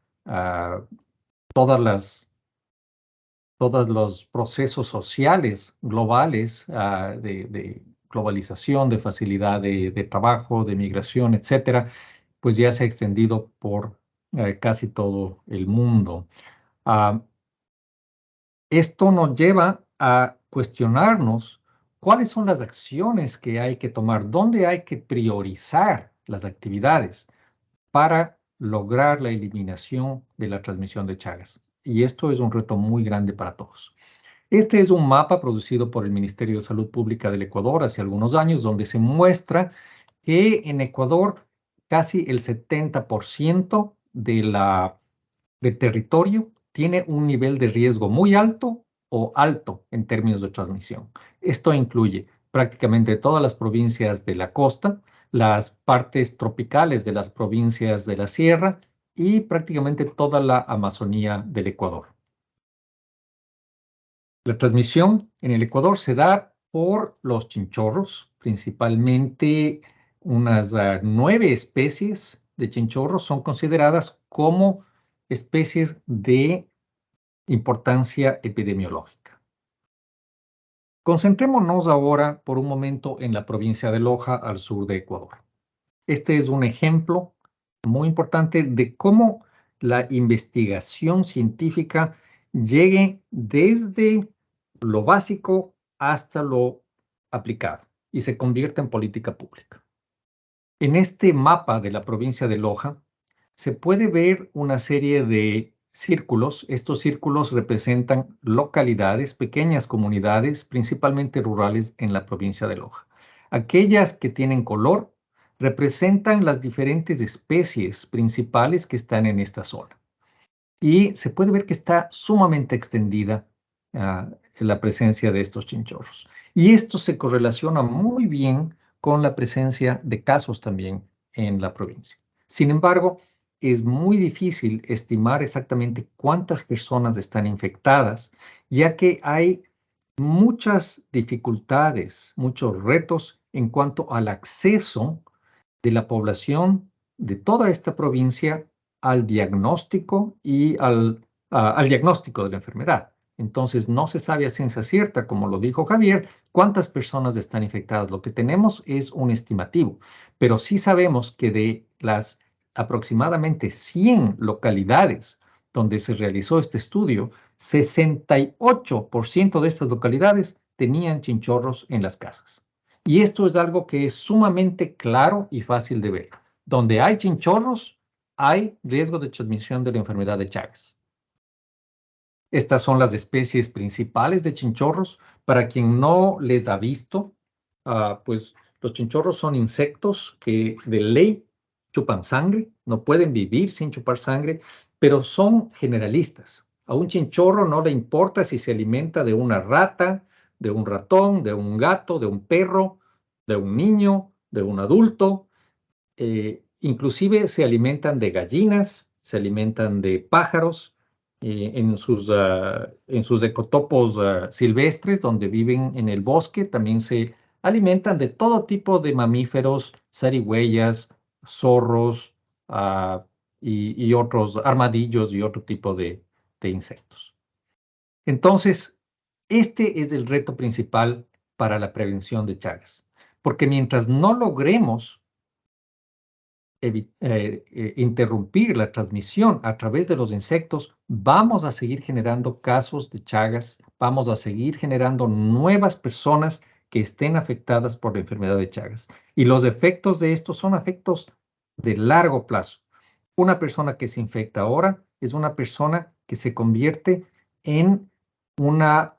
todos los procesos sociales globales de globalización, de facilidad de trabajo, de migración, etcétera, pues ya se ha extendido por casi todo el mundo. Esto nos lleva a cuestionarnos cuáles son las acciones que hay que tomar, dónde hay que priorizar las actividades para lograr la eliminación de la transmisión de Chagas. Y esto es un reto muy grande para todos. Este es un mapa producido por el Ministerio de Salud Pública del Ecuador hace algunos años, donde se muestra que en Ecuador casi el 70% del territorio tiene un nivel de riesgo muy alto o alto en términos de transmisión. Esto incluye prácticamente todas las provincias de la costa, las partes tropicales de las provincias de la sierra y prácticamente toda la Amazonía del Ecuador. La transmisión en el Ecuador se da por los chinchorros, principalmente unas 9 especies de chinchorros son consideradas como especies de importancia epidemiológica. Concentrémonos ahora por un momento en la provincia de Loja, al sur de Ecuador. Este es un ejemplo muy importante de cómo la investigación científica llegue desde lo básico hasta lo aplicado y se convierte en política pública. En este mapa de la provincia de Loja se puede ver una serie de círculos. Estos círculos representan localidades, pequeñas comunidades, principalmente rurales en la provincia de Loja. Aquellas que tienen color representan las diferentes especies principales que están en esta zona. Y se puede ver que está sumamente extendida la presencia de estos chinchorros. Y esto se correlaciona muy bien con la presencia de casos también en la provincia. Sin embargo, es muy difícil estimar exactamente cuántas personas están infectadas, ya que hay muchas dificultades, muchos retos en cuanto al acceso de la población de toda esta provincia al diagnóstico y al diagnóstico de la enfermedad. Entonces, no se sabe a ciencia cierta, como lo dijo Javier, cuántas personas están infectadas. Lo que tenemos es un estimativo, pero sí sabemos que de las aproximadamente 100 localidades donde se realizó este estudio, 68% de estas localidades tenían chinchorros en las casas. Y esto es algo que es sumamente claro y fácil de ver. Donde hay chinchorros, hay riesgo de transmisión de la enfermedad de Chagas. Estas son las especies principales de chinchorros. Para quien no les ha visto, pues los chinchorros son insectos que de ley chupan sangre, no pueden vivir sin chupar sangre, pero son generalistas. A un chinchorro no le importa si se alimenta de una rata, de un ratón, de un gato, de un perro, de un niño, de un adulto. Inclusive se alimentan de gallinas, se alimentan de pájaros en sus ecotopos silvestres, donde viven en el bosque, también se alimentan de todo tipo de mamíferos, zarigüeyas, zorros y otros armadillos y otro tipo de insectos. Entonces, este es el reto principal para la prevención de Chagas, porque mientras no logremos interrumpir la transmisión a través de los insectos, vamos a seguir generando casos de Chagas, vamos a seguir generando nuevas personas que estén afectadas por la enfermedad de Chagas. Y los efectos de estos son efectos de largo plazo. Una persona que se infecta ahora es una persona que se convierte en una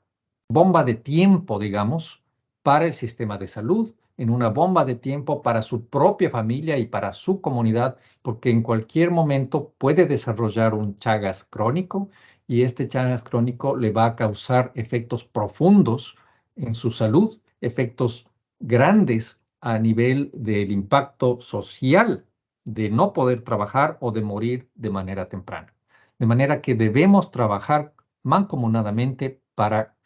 bomba de tiempo, digamos, para el sistema de salud, en una bomba de tiempo para su propia familia y para su comunidad, porque en cualquier momento puede desarrollar un Chagas crónico y este Chagas crónico le va a causar efectos profundos en su salud, efectos grandes a nivel del impacto social de no poder trabajar o de morir de manera temprana. De manera que debemos trabajar mancomunadamente para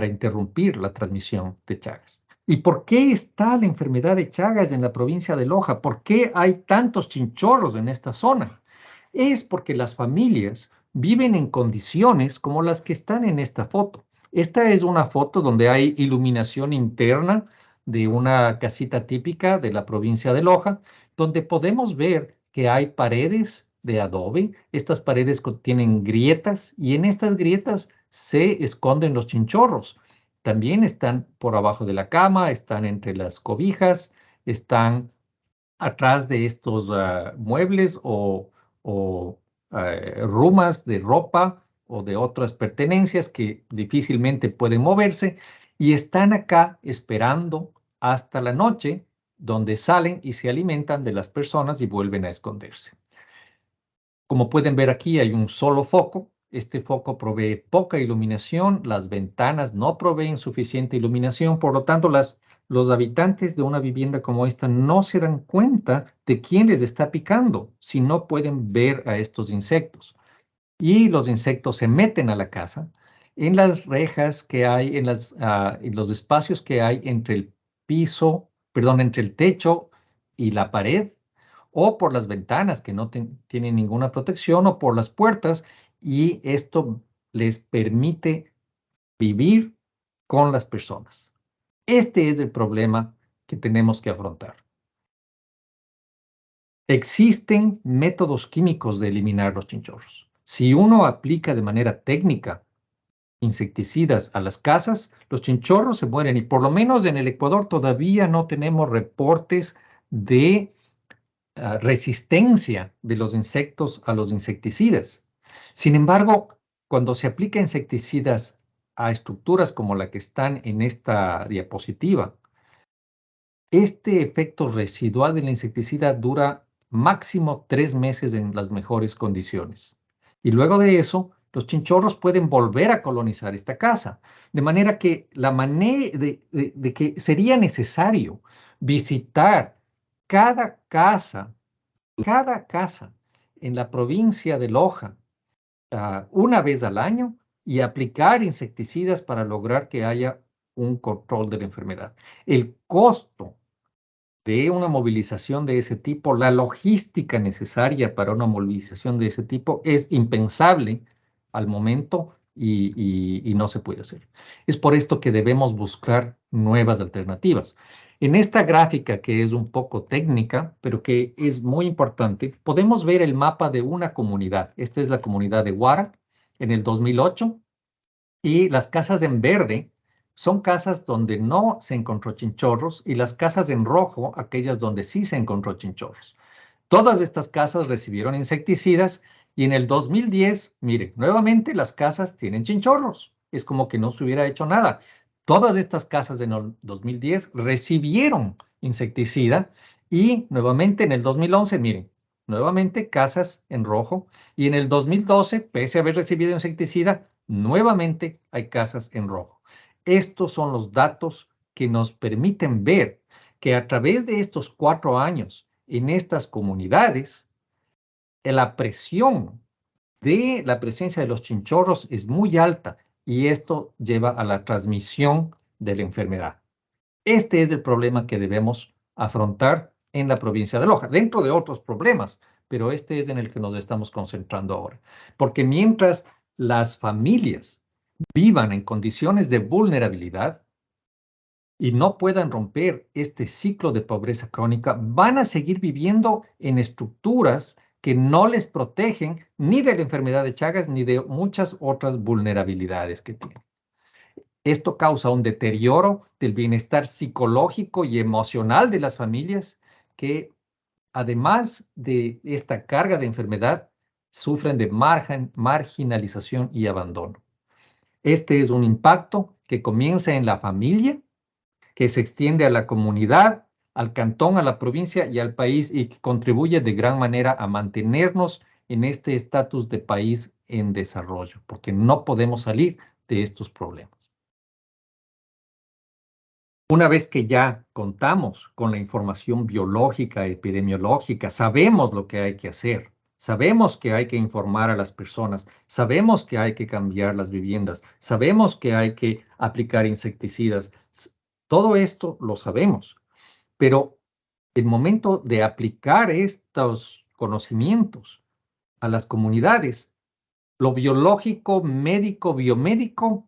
interrumpir la transmisión de Chagas. ¿Y por qué está la enfermedad de Chagas en la provincia de Loja? ¿Por qué hay tantos chinchorros en esta zona? Es porque las familias viven en condiciones como las que están en esta foto. Esta es una foto donde hay iluminación interna de una casita típica de la provincia de Loja, donde podemos ver que hay paredes de adobe. Estas paredes tienen grietas y en estas grietas se esconden los chinchorros. También están por abajo de la cama, están entre las cobijas, están atrás de estos muebles o rumas de ropa o de otras pertenencias que difícilmente pueden moverse y están acá esperando hasta la noche, donde salen y se alimentan de las personas y vuelven a esconderse. Como pueden ver aquí hay un solo foco. Este foco provee poca iluminación, las ventanas no proveen suficiente iluminación, por lo tanto los habitantes de una vivienda como esta no se dan cuenta de quién les está picando si no pueden ver a estos insectos. Y los insectos se meten a la casa en las rejas que hay, en los espacios que hay entre el entre el techo y la pared, o por las ventanas que no tienen ninguna protección, o por las puertas, y esto les permite vivir con las personas. Este es el problema que tenemos que afrontar. Existen métodos químicos de eliminar los chinchorros. Si uno aplica de manera técnica insecticidas a las casas, los chinchorros se mueren y por lo menos en el Ecuador todavía no tenemos reportes de resistencia de los insectos a los insecticidas. Sin embargo, cuando se aplica insecticidas a estructuras como la que están en esta diapositiva, este efecto residual del insecticida dura máximo 3 meses en las mejores condiciones. Y luego de eso, los chinchorros pueden volver a colonizar esta casa. De manera que de que sería necesario visitar cada casa en la provincia de Loja una vez al año y aplicar insecticidas para lograr que haya un control de la enfermedad. El costo de una movilización de ese tipo, la logística necesaria para una movilización de ese tipo es impensable al momento y no se puede hacer. Es por esto que debemos buscar nuevas alternativas. En esta gráfica, que es un poco técnica, pero que es muy importante, podemos ver el mapa de una comunidad. Esta es la comunidad de Huara en el 2008 y las casas en verde son casas donde no se encontró chinchorros y las casas en rojo, aquellas donde sí se encontró chinchorros. Todas estas casas recibieron insecticidas y en el 2010, miren, nuevamente las casas tienen chinchorros. Es como que no se hubiera hecho nada. Todas estas casas en el 2010 recibieron insecticida y nuevamente en el 2011, miren, nuevamente casas en rojo y en el 2012, pese a haber recibido insecticida, nuevamente hay casas en rojo. Estos son los datos que nos permiten ver que a través de estos 4 años en estas comunidades, la presión de la presencia de los chinchorros es muy alta y esto lleva a la transmisión de la enfermedad. Este es el problema que debemos afrontar en la provincia de Loja, dentro de otros problemas, pero este es en el que nos estamos concentrando ahora. Porque mientras las familias vivan en condiciones de vulnerabilidad y no puedan romper este ciclo de pobreza crónica, van a seguir viviendo en estructuras que no les protegen ni de la enfermedad de Chagas ni de muchas otras vulnerabilidades que tienen. Esto causa un deterioro del bienestar psicológico y emocional de las familias que, además de esta carga de enfermedad, sufren de marginalización y abandono. Este es un impacto que comienza en la familia, que se extiende a la comunidad, al cantón, a la provincia y al país y que contribuye de gran manera a mantenernos en este estatus de país en desarrollo, porque no podemos salir de estos problemas. Una vez que ya contamos con la información biológica, epidemiológica, sabemos lo que hay que hacer, sabemos que hay que informar a las personas, sabemos que hay que cambiar las viviendas, sabemos que hay que aplicar insecticidas, todo esto lo sabemos, pero el momento de aplicar estos conocimientos a las comunidades, lo biológico, médico, biomédico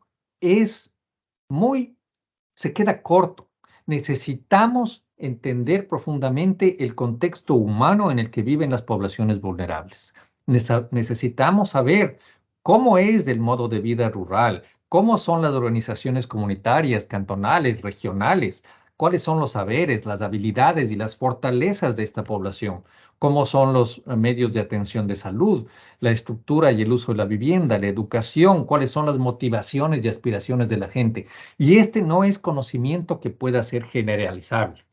se queda corto. Necesitamos entender profundamente el contexto humano en el que viven las poblaciones vulnerables. Necesitamos saber cómo es el modo de vida rural, cómo son las organizaciones comunitarias, cantonales, regionales, cuáles son los saberes, las habilidades y las fortalezas de esta población, cómo son los medios de atención de salud, la estructura y el uso de la vivienda, la educación, cuáles son las motivaciones y aspiraciones de la gente. Y este no es conocimiento que pueda ser generalizable,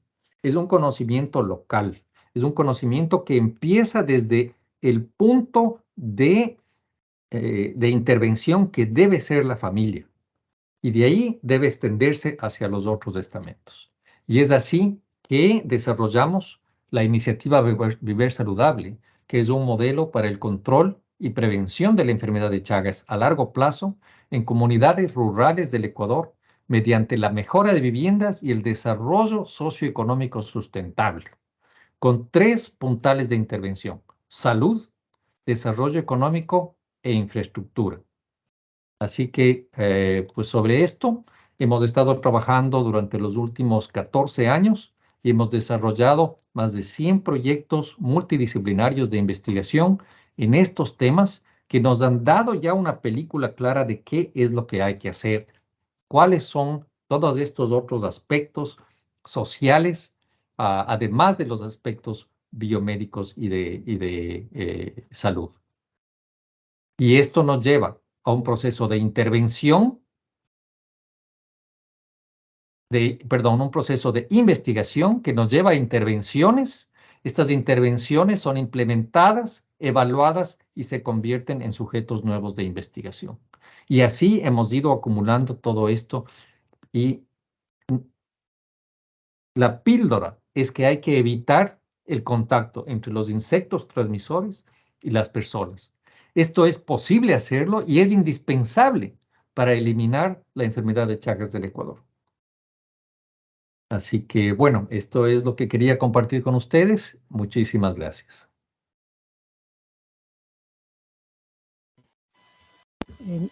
es un conocimiento local, es un conocimiento que empieza desde el punto de intervención que debe ser la familia. Y de ahí debe extenderse hacia los otros estamentos. Y es así que desarrollamos la iniciativa Viver Saludable, que es un modelo para el control y prevención de la enfermedad de Chagas a largo plazo en comunidades rurales del Ecuador, mediante la mejora de viviendas y el desarrollo socioeconómico sustentable, con 3 puntales de intervención: salud, desarrollo económico e infraestructura. Así que, pues sobre esto hemos estado trabajando durante los últimos 14 años y hemos desarrollado más de 100 proyectos multidisciplinarios de investigación en estos temas que nos han dado ya una película clara de qué es lo que hay que hacer, cuáles son todos estos otros aspectos sociales, además de los aspectos biomédicos y de salud. Y esto nos lleva a un proceso de intervención, un proceso de investigación que nos lleva a intervenciones. Estas intervenciones son implementadas, evaluadas y se convierten en sujetos nuevos de investigación. Y así hemos ido acumulando todo esto y la píldora es que hay que evitar el contacto entre los insectos transmisores y las personas. Esto es posible hacerlo y es indispensable para eliminar la enfermedad de Chagas del Ecuador. Así que, bueno, esto es lo que quería compartir con ustedes. Muchísimas gracias.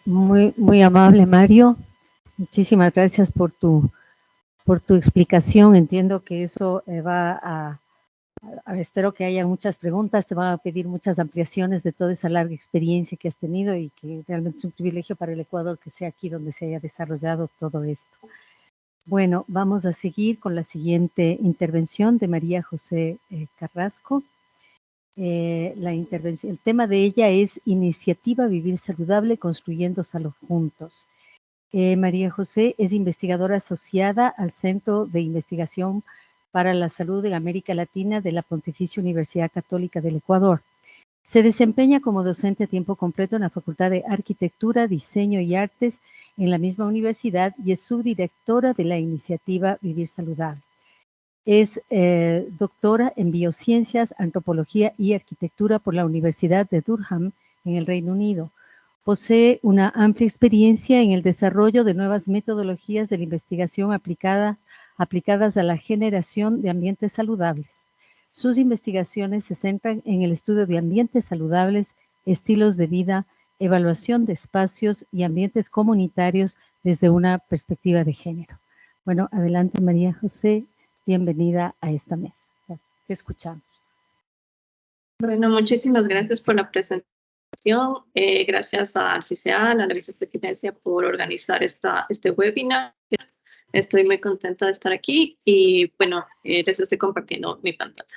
Muy amable, Mario. Muchísimas gracias por tu explicación. Entiendo que eso espero que haya muchas preguntas, te van a pedir muchas ampliaciones de toda esa larga experiencia que has tenido y que realmente es un privilegio para el Ecuador que sea aquí donde se haya desarrollado todo esto. Bueno, vamos a seguir con la siguiente intervención de María José Carrasco. El tema de ella es Iniciativa Vivir Saludable, Construyendo Salud Juntos. María José es investigadora asociada al Centro de Investigación para la Salud de América Latina de la Pontificia Universidad Católica del Ecuador. Se desempeña como docente a tiempo completo en la Facultad de Arquitectura, Diseño y Artes en la misma universidad y es subdirectora de la iniciativa Vivir Saludable. Es doctora en Biociencias, Antropología y Arquitectura por la Universidad de Durham en el Reino Unido. Posee una amplia experiencia en el desarrollo de nuevas metodologías de la investigación aplicadas a la generación de ambientes saludables. Sus investigaciones se centran en el estudio de ambientes saludables, estilos de vida, evaluación de espacios y ambientes comunitarios desde una perspectiva de género. Bueno, adelante María José, bienvenida a esta mesa. Te escuchamos. Bueno, muchísimas gracias por la presentación. Gracias al CICEAL, a la Vicepresidencia por organizar este webinar. Estoy muy contenta de estar aquí y bueno, les estoy compartiendo mi pantalla.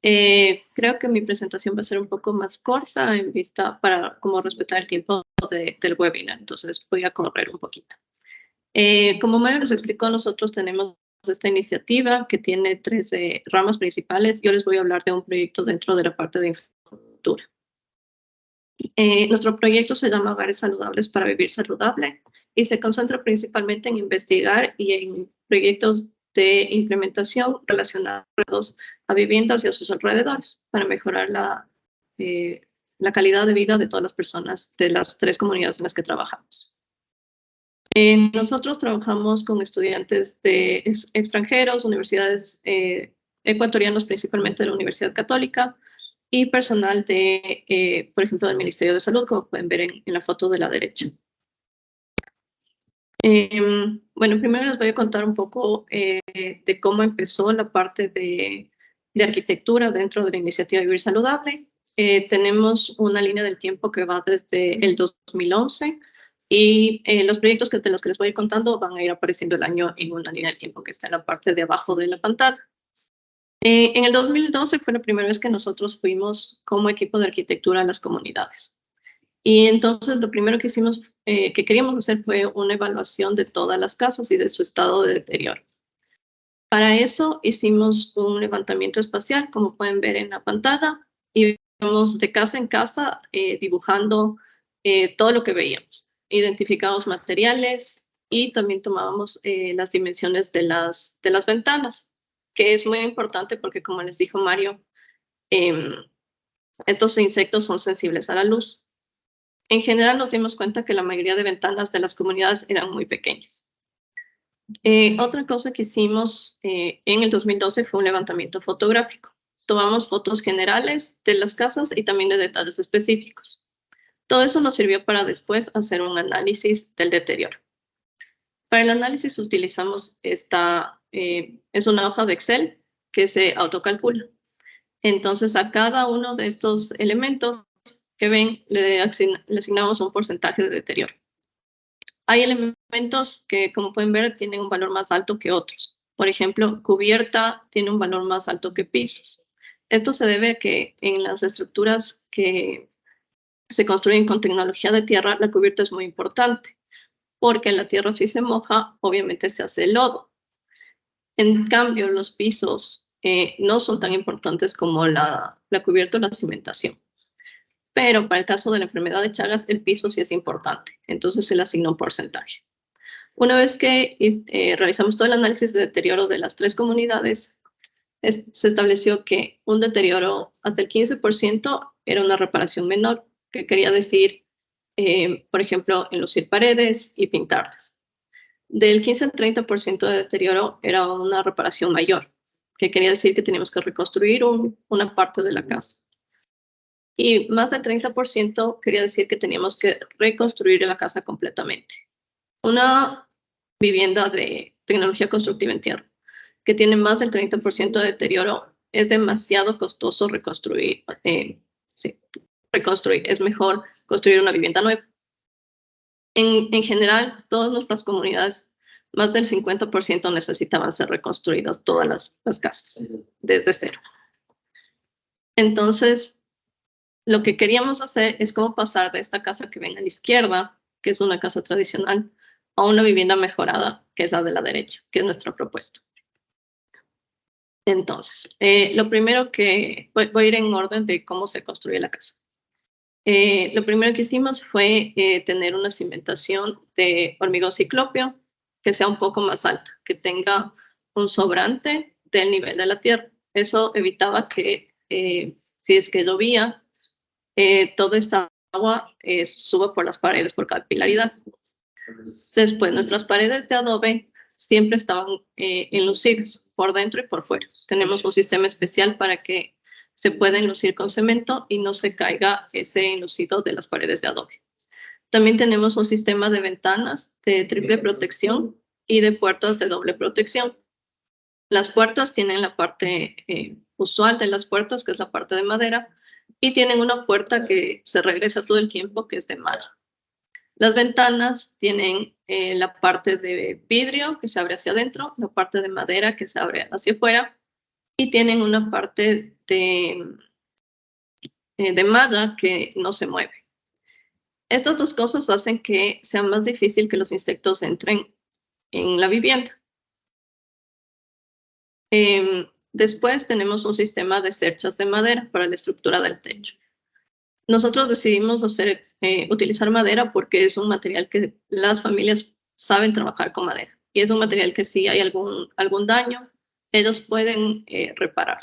Creo que mi presentación va a ser un poco más corta en vista para como respetar el tiempo del webinar, entonces voy a correr un poquito. Como Mario nos explicó, nosotros tenemos esta iniciativa que tiene 13 ramas principales. Yo les voy a hablar de un proyecto dentro de la parte de infraestructura. Nuestro proyecto se llama Hogares Saludables para Vivir Saludable y se concentra principalmente en investigar y en proyectos de implementación relacionados a viviendas y a sus alrededores para mejorar la calidad de vida de todas las personas de las 3 comunidades en las que trabajamos. Nosotros trabajamos con estudiantes de extranjeros, universidades ecuatorianos, principalmente de la Universidad Católica, y personal de, por ejemplo, del Ministerio de Salud, como pueden ver en la foto de la derecha. Bueno, primero les voy a contar un poco de cómo empezó la parte de arquitectura dentro de la iniciativa Vivir Saludable. Tenemos una línea del tiempo que va desde el 2011 y los proyectos de los que les voy a ir contando van a ir apareciendo el año en una línea del tiempo que está en la parte de abajo de la pantalla. En el 2012 fue la primera vez que nosotros fuimos como equipo de arquitectura a las comunidades. Y entonces lo primero que hicimos, que queríamos hacer fue una evaluación de todas las casas y de su estado de deterioro. Para eso hicimos un levantamiento espacial, como pueden ver en la pantalla, y íbamos de casa en casa dibujando todo lo que veíamos. Identificábamos materiales y también tomábamos las dimensiones de las ventanas, que es muy importante porque, como les dijo Mario, estos insectos son sensibles a la luz. En general nos dimos cuenta que la mayoría de ventanas de las comunidades eran muy pequeñas. Otra cosa que hicimos en el 2012 fue un levantamiento fotográfico. Tomamos fotos generales de las casas y también de detalles específicos. Todo eso nos sirvió para después hacer un análisis del deterioro. Para el análisis utilizamos es una hoja de Excel que se autocalcula. Entonces a cada uno de estos elementos que ven le asignamos un porcentaje de deterioro. Hay elementos que, como pueden ver, tienen un valor más alto que otros. Por ejemplo, cubierta tiene un valor más alto que pisos. Esto se debe a que en las estructuras que se construyen con tecnología de tierra, la cubierta es muy importante, porque la tierra si se moja, obviamente se hace lodo. En cambio, los pisos no son tan importantes como la cubierta o la cimentación. Pero para el caso de la enfermedad de Chagas, el piso sí es importante, entonces se le asigna un porcentaje. Una vez que realizamos todo el análisis de deterioro de las 3 comunidades, se estableció que un deterioro hasta el 15% era una reparación menor, que quería decir, por ejemplo, enlucir paredes y pintarlas. Del 15 al 30% de deterioro era una reparación mayor, que quería decir que teníamos que reconstruir una parte de la casa. Y más del 30% quería decir que teníamos que reconstruir la casa completamente. Una vivienda de tecnología constructiva en tierra que tiene más del 30% de deterioro es demasiado costoso reconstruir. Es mejor construir una vivienda nueva. En general, todas nuestras comunidades, más del 50% necesitaban ser reconstruidas, todas las casas, desde cero. Entonces, lo que queríamos hacer es cómo pasar de esta casa que ven a la izquierda, que es una casa tradicional, a una vivienda mejorada, que es la de la derecha, que es nuestra propuesta. Entonces, lo primero que voy a ir en orden de cómo se construye la casa. Lo primero que hicimos fue tener una cimentación de hormigón ciclópeo que sea un poco más alta, que tenga un sobrante del nivel de la tierra. Eso evitaba que si es que llovía, toda esa agua sube por las paredes por capilaridad. Después, nuestras paredes de adobe siempre estaban enlucidas por dentro y por fuera. Tenemos un sistema especial para que se pueda enlucir con cemento y no se caiga ese enlucido de las paredes de adobe. También tenemos un sistema de ventanas de triple protección y de puertas de doble protección. Las puertas tienen la parte usual de las puertas, que es la parte de madera, y tienen una puerta que se regresa todo el tiempo, que es de malla. Las ventanas tienen la parte de vidrio que se abre hacia adentro, la parte de madera que se abre hacia afuera, y tienen una parte de malla que no se mueve. Estas dos cosas hacen que sea más difícil que los insectos entren en la vivienda. Después tenemos un sistema de cerchas de madera para la estructura del techo. Nosotros decidimos utilizar madera porque es un material que las familias saben trabajar con madera. Y es un material que si hay algún daño, ellos pueden reparar.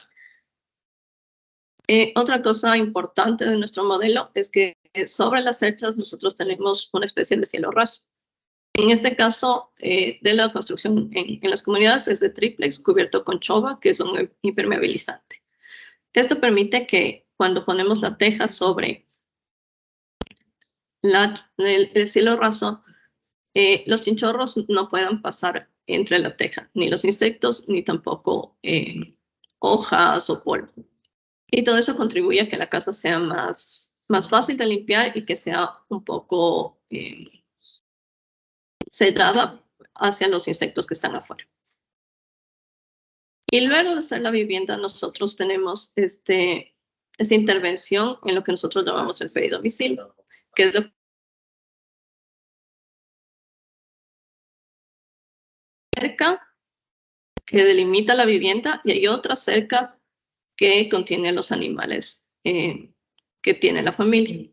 Otra cosa importante de nuestro modelo es que sobre las cerchas nosotros tenemos una especie de cielo raso. En este caso de la construcción en las comunidades es de triplex cubierto con chova, que es un impermeabilizante. Esto permite que cuando ponemos la teja sobre el cielo raso, los chinchorros no puedan pasar entre la teja, ni los insectos, ni tampoco hojas o polvo. Y todo eso contribuye a que la casa sea más fácil de limpiar y que sea un poco sellada hacia los insectos que están afuera. Y luego de hacer la vivienda, nosotros tenemos esta intervención en lo que nosotros llamamos el peridomicilio, que es lo cerca que delimita la vivienda y hay otra cerca que contiene los animales que tiene la familia.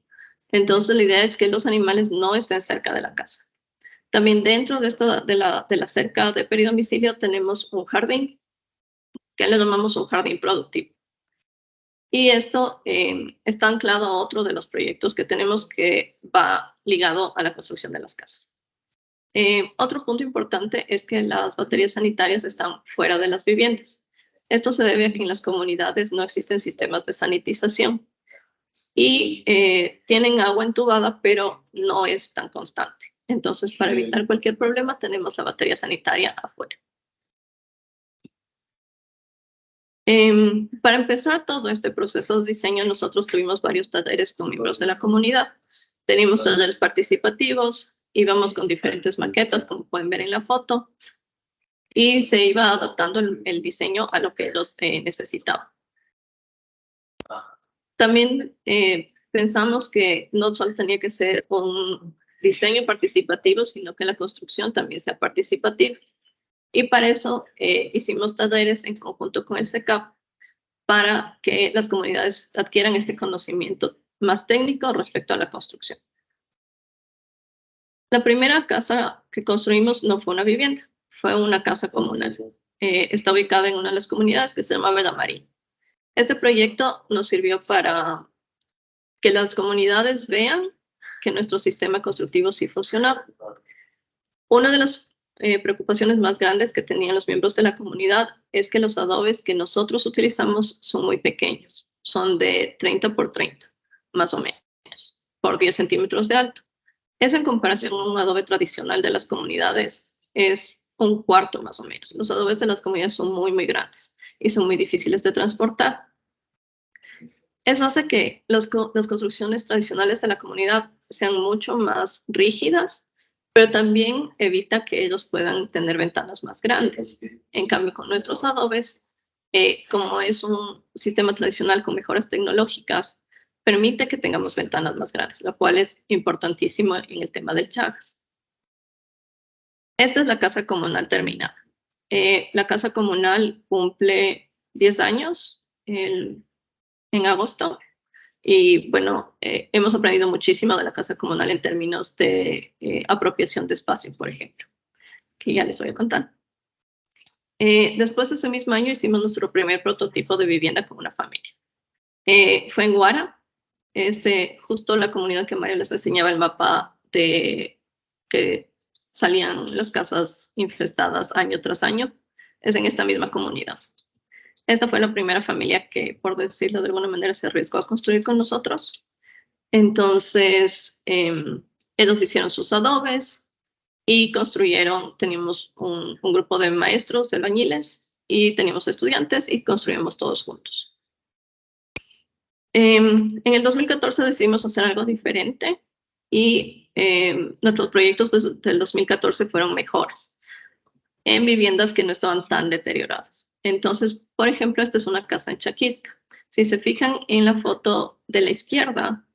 Entonces la idea es que los animales no estén cerca de la casa. También dentro de la cerca de peridomicilio tenemos un jardín, que le llamamos un jardín productivo. Y esto está anclado a otro de los proyectos que tenemos que va ligado a la construcción de las casas. Otro punto importante es que las baterías sanitarias están fuera de las viviendas. Esto se debe a que en las comunidades no existen sistemas de sanitización y tienen agua entubada, pero no es tan constante. Entonces, para evitar cualquier problema, tenemos la batería sanitaria afuera. Para empezar todo este proceso de diseño, nosotros tuvimos varios talleres con miembros de la comunidad. Teníamos talleres participativos, íbamos con diferentes maquetas, como pueden ver en la foto, y se iba adaptando el diseño a lo que ellos necesitaban. También pensamos que no solo tenía que ser un diseño participativo, sino que la construcción también sea participativa. Y para eso hicimos talleres en conjunto con el CECAP para que las comunidades adquieran este conocimiento más técnico respecto a la construcción. La primera casa que construimos no fue una vivienda, fue una casa comunal. Está ubicada en una de las comunidades que se llama Belamarín. Este proyecto nos sirvió para que las comunidades vean que nuestro sistema constructivo sí funcionaba. Una de las preocupaciones más grandes que tenían los miembros de la comunidad es que los adobes que nosotros utilizamos son muy pequeños. Son de 30 por 30, más o menos, por 10 centímetros de alto. Eso en comparación a un adobe tradicional de las comunidades es un cuarto más o menos. Los adobes de las comunidades son muy, muy grandes y son muy difíciles de transportar. Eso hace que las construcciones tradicionales de la comunidad sean mucho más rígidas, pero también evita que ellos puedan tener ventanas más grandes. En cambio, con nuestros adobes, como es un sistema tradicional con mejoras tecnológicas, permite que tengamos ventanas más grandes, lo cual es importantísimo en el tema del Chagas. Esta es la casa comunal terminada. La casa comunal cumple 10 años en agosto. Y bueno, hemos aprendido muchísimo de la casa comunal en términos de apropiación de espacio, por ejemplo, que ya les voy a contar. Después de ese mismo año hicimos nuestro primer prototipo de vivienda con una familia. Fue en Guara. es justo la comunidad que Mario les enseñaba el mapa de que salían las casas infestadas año tras año. Es en esta misma comunidad. Esta fue la primera familia que, por decirlo de alguna manera, se arriesgó a construir con nosotros. Entonces, ellos hicieron sus adobes y construyeron, teníamos un grupo de maestros, de albañiles, y teníamos estudiantes y construimos todos juntos. En el 2014 decidimos hacer algo diferente y nuestros proyectos desde el 2014 fueron mejores en viviendas que no estaban tan deterioradas. Entonces, por ejemplo, esta es una casa en Chaquisca. Si se fijan en la foto de la izquierda,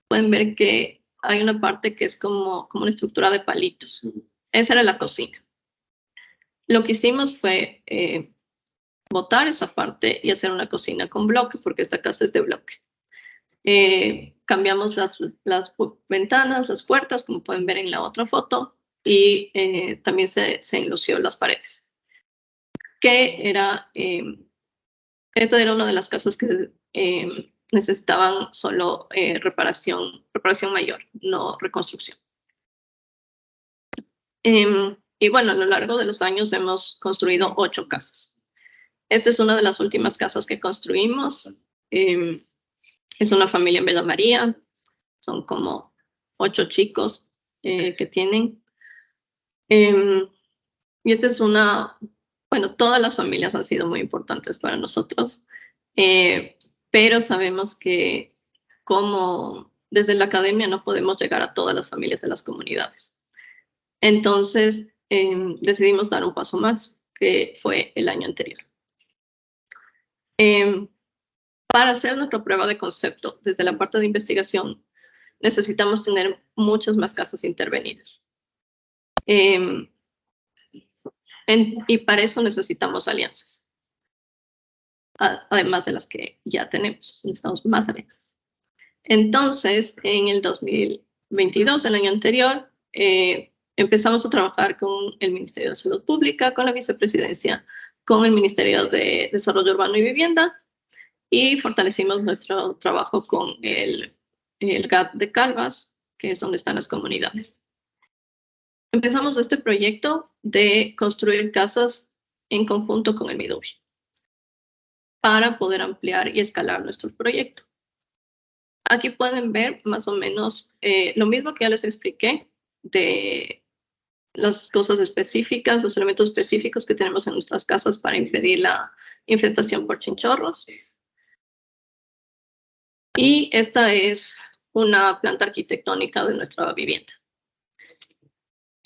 pueden ver que hay una parte que es como una estructura de palitos. Esa era la cocina. Lo que hicimos fue botar esa parte y hacer una cocina con bloque, porque esta casa es de bloque. Cambiamos las ventanas, las puertas, como pueden ver en la otra foto, y también se enlució las paredes. Esta era una de las casas que necesitaban solo reparación mayor, no reconstrucción. Y bueno, a lo largo de los años hemos construido 8 casas. Esta es una de las últimas casas que construimos. Es una familia en Bella María. Son como 8 chicos que tienen. Y esta es bueno, todas las familias han sido muy importantes para nosotros, pero sabemos que como desde la academia no podemos llegar a todas las familias de las comunidades. Entonces decidimos dar un paso más, que fue el año anterior. Para hacer nuestra prueba de concepto, desde la parte de investigación, necesitamos tener muchas más casas intervenidas. Y para eso necesitamos alianzas. Además de las que ya tenemos, necesitamos más alianzas. Entonces, en el 2022, el año anterior, empezamos a trabajar con el Ministerio de Salud Pública, con la Vicepresidencia, con el Ministerio de Desarrollo Urbano y Vivienda, y fortalecimos nuestro trabajo con el GAT de Calvas, que es donde están las comunidades. Empezamos este proyecto de construir casas en conjunto con el Midubi para poder ampliar y escalar nuestro proyecto. Aquí pueden ver más o menos lo mismo que ya les expliqué de las cosas específicas, los elementos específicos que tenemos en nuestras casas para impedir la infestación por chinchorros. Y esta es una planta arquitectónica de nuestra vivienda.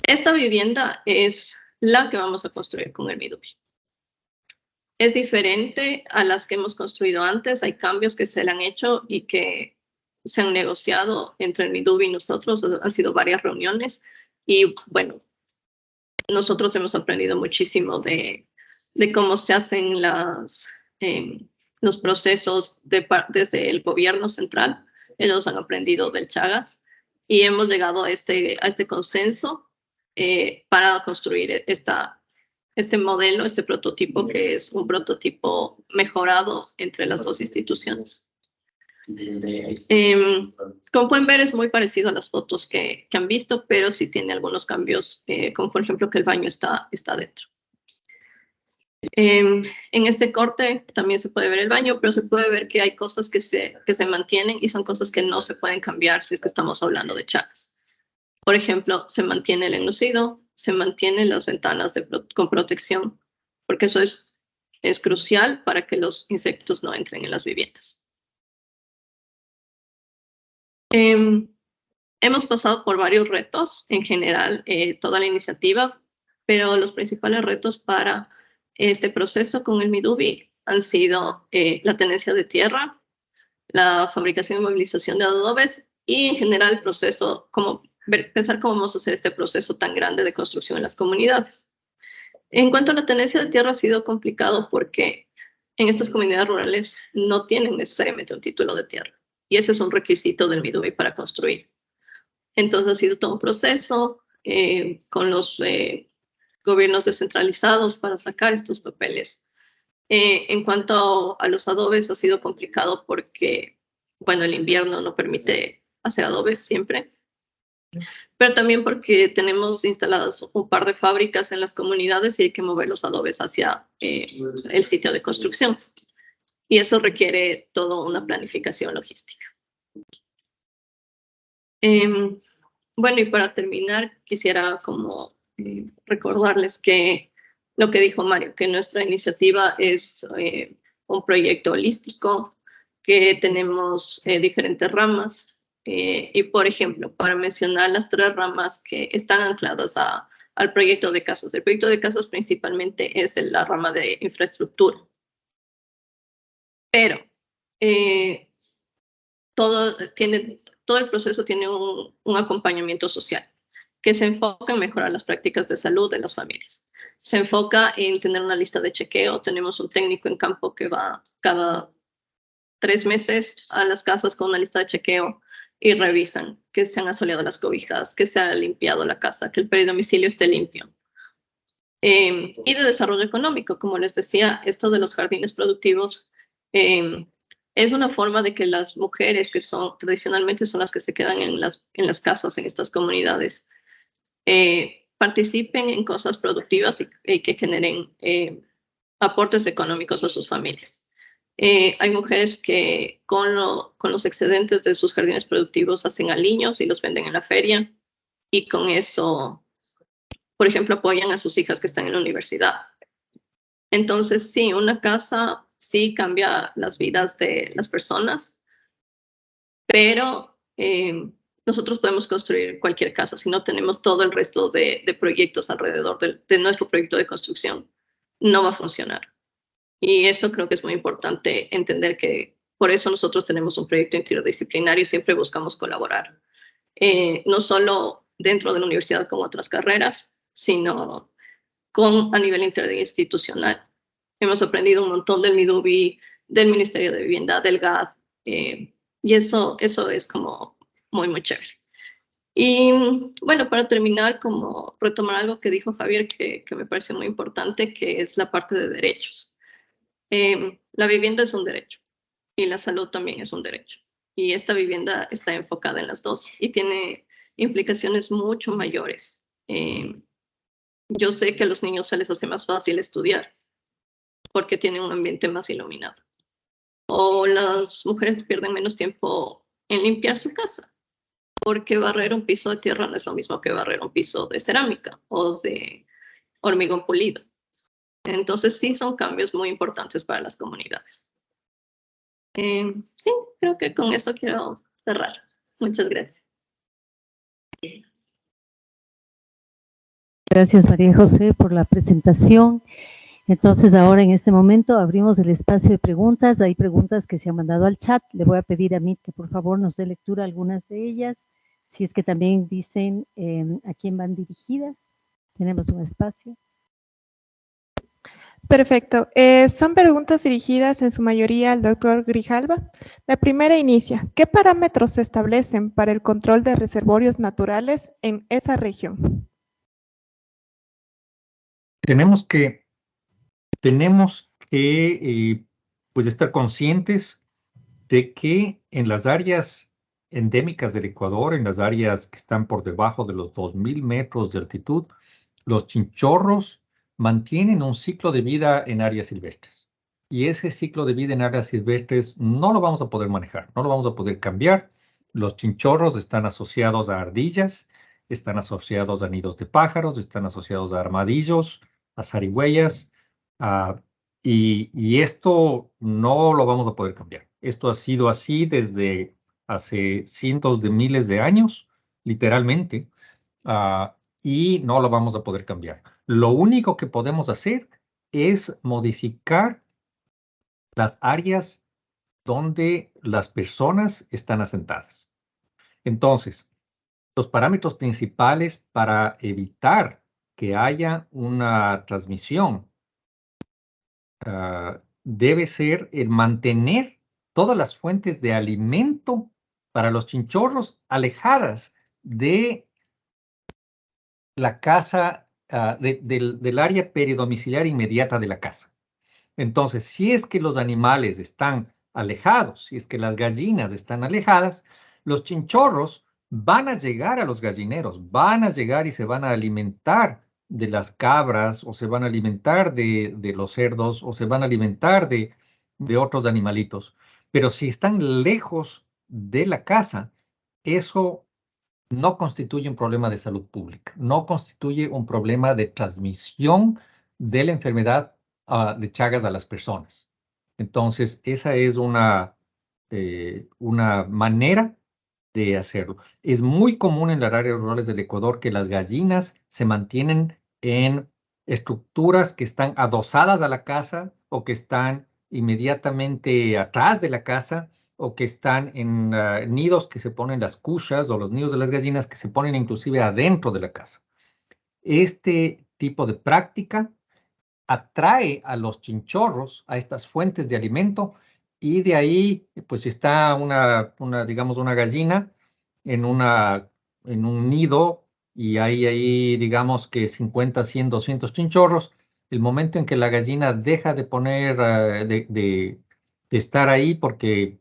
Esta vivienda es la que vamos a construir con el Midubi. Es diferente a las que hemos construido antes. Hay cambios que se le han hecho y que se han negociado entre el Midubi y nosotros. Han sido varias reuniones y bueno, nosotros hemos aprendido muchísimo de cómo se hacen los procesos desde el gobierno central. Ellos han aprendido del Chagas y hemos llegado a este consenso para construir este modelo, este prototipo, que es un prototipo mejorado entre las dos instituciones. Como pueden ver, es muy parecido a las fotos que han visto, pero sí tiene algunos cambios, como por ejemplo que el baño está dentro. En este corte también se puede ver el baño, pero se puede ver que hay cosas que se mantienen y son cosas que no se pueden cambiar si es que estamos hablando de Chagas. Por ejemplo, se mantiene el enlucido, se mantienen las ventanas con protección, porque eso es crucial para que los insectos no entren en las viviendas. Hemos pasado por varios retos, en general, toda la iniciativa, pero los principales retos para este proceso con el Midubi han sido la tenencia de tierra, la fabricación y movilización de adobes y en general el proceso, pensar cómo vamos a hacer este proceso tan grande de construcción en las comunidades. En cuanto a la tenencia de tierra, ha sido complicado porque en estas comunidades rurales no tienen necesariamente un título de tierra y ese es un requisito del Midubi para construir. Entonces ha sido todo un proceso con los gobiernos descentralizados para sacar estos papeles. En cuanto a los adobes, ha sido complicado porque bueno, el invierno no permite hacer adobes siempre, pero también porque tenemos instaladas un par de fábricas en las comunidades y hay que mover los adobes hacia el sitio de construcción. Y eso requiere toda una planificación logística. Bueno, y para terminar, quisiera como recordarles que lo que dijo Mario, que nuestra iniciativa es un proyecto holístico, que tenemos diferentes ramas. Y, por ejemplo, para mencionar las 3 ramas que están ancladas al proyecto de casas. El proyecto de casas principalmente es de la rama de infraestructura. Pero todo el proceso tiene un acompañamiento social que se enfoca en mejorar las prácticas de salud de las familias. Se enfoca en tener una lista de chequeo. Tenemos un técnico en campo que va cada 3 meses a las casas con una lista de chequeo y revisan que se han asoleado las cobijas, que se ha limpiado la casa, que el peridomicilio esté limpio. Y de desarrollo económico, como les decía, esto de los jardines productivos es una forma de que las mujeres, que tradicionalmente son las que se quedan en las casas, en estas comunidades, participen en cosas productivas y que generen aportes económicos a sus familias. Hay mujeres que con los excedentes de sus jardines productivos hacen aliños y los venden en la feria, y con eso, por ejemplo, apoyan a sus hijas que están en la universidad. Entonces, sí, una casa sí cambia las vidas de las personas, pero nosotros podemos construir cualquier casa si no tenemos todo el resto de proyectos alrededor de nuestro proyecto de construcción. No va a funcionar. Y eso creo que es muy importante entender, que por eso nosotros tenemos un proyecto interdisciplinario y siempre buscamos colaborar. No solo dentro de la universidad como otras carreras, sino a nivel interinstitucional. Hemos aprendido un montón del MIDUBI, del Ministerio de Vivienda, del GAD, y eso es como muy, muy chévere. Y bueno, para terminar, como retomar algo que dijo Javier, que me parece muy importante, que es la parte de derechos. La vivienda es un derecho y la salud también es un derecho. Y esta vivienda está enfocada en las dos y tiene implicaciones mucho mayores. Yo sé que a los niños se les hace más fácil estudiar porque tienen un ambiente más iluminado. O las mujeres pierden menos tiempo en limpiar su casa, porque barrer un piso de tierra no es lo mismo que barrer un piso de cerámica o de hormigón pulido. Entonces, sí, son cambios muy importantes para las comunidades. Sí, creo que con esto quiero cerrar. Muchas gracias. Gracias, María José, por la presentación. Entonces, ahora en este momento abrimos el espacio de preguntas. Hay preguntas que se han mandado al chat. Le voy a pedir a Mit que por favor nos dé lectura a algunas de ellas. Si es que también dicen a quién van dirigidas. Tenemos un espacio. Perfecto. Son preguntas dirigidas en su mayoría al doctor Grijalva. La primera inicia: ¿qué parámetros se establecen para el control de reservorios naturales en esa región? Tenemos que pues estar conscientes de que en las áreas endémicas del Ecuador, en las áreas que están por debajo de los 2.000 metros de altitud, los chinchorros mantienen un ciclo de vida en áreas silvestres. Y ese ciclo de vida en áreas silvestres no lo vamos a poder manejar, no lo vamos a poder cambiar. Los chinchorros están asociados a ardillas, están asociados a nidos de pájaros, están asociados a armadillos, a zarigüeyas, y esto no lo vamos a poder cambiar. Esto ha sido así desde hace cientos de miles de años, literalmente, y no lo vamos a poder cambiar. Lo único que podemos hacer es modificar las áreas donde las personas están asentadas. Entonces, los parámetros principales para evitar que haya una transmisión debe ser el mantener todas las fuentes de alimento para los chinchorros alejadas de la casa, del área peridomiciliar inmediata de la casa. Entonces, si es que los animales están alejados, si es que las gallinas están alejadas, los chinchorros van a llegar a los gallineros, van a llegar y se van a alimentar de las cabras, o se van a alimentar de los cerdos, o se van a alimentar de otros animalitos. Pero si están lejos de la casa, eso no constituye un problema de salud pública, no constituye un problema de transmisión de la enfermedad de Chagas a las personas. Entonces, esa es una manera de hacerlo. Es muy común en las áreas rurales del Ecuador que las gallinas se mantienen en estructuras que están adosadas a la casa o que están inmediatamente atrás de la casa o que están en nidos que se ponen las cuchas o los nidos de las gallinas que se ponen inclusive adentro de la casa. Este tipo de práctica atrae a los chinchorros a estas fuentes de alimento y de ahí, pues si está digamos, una gallina en un nido y hay ahí, digamos que 50, 100, 200 chinchorros, el momento en que la gallina deja de poner, de estar ahí porque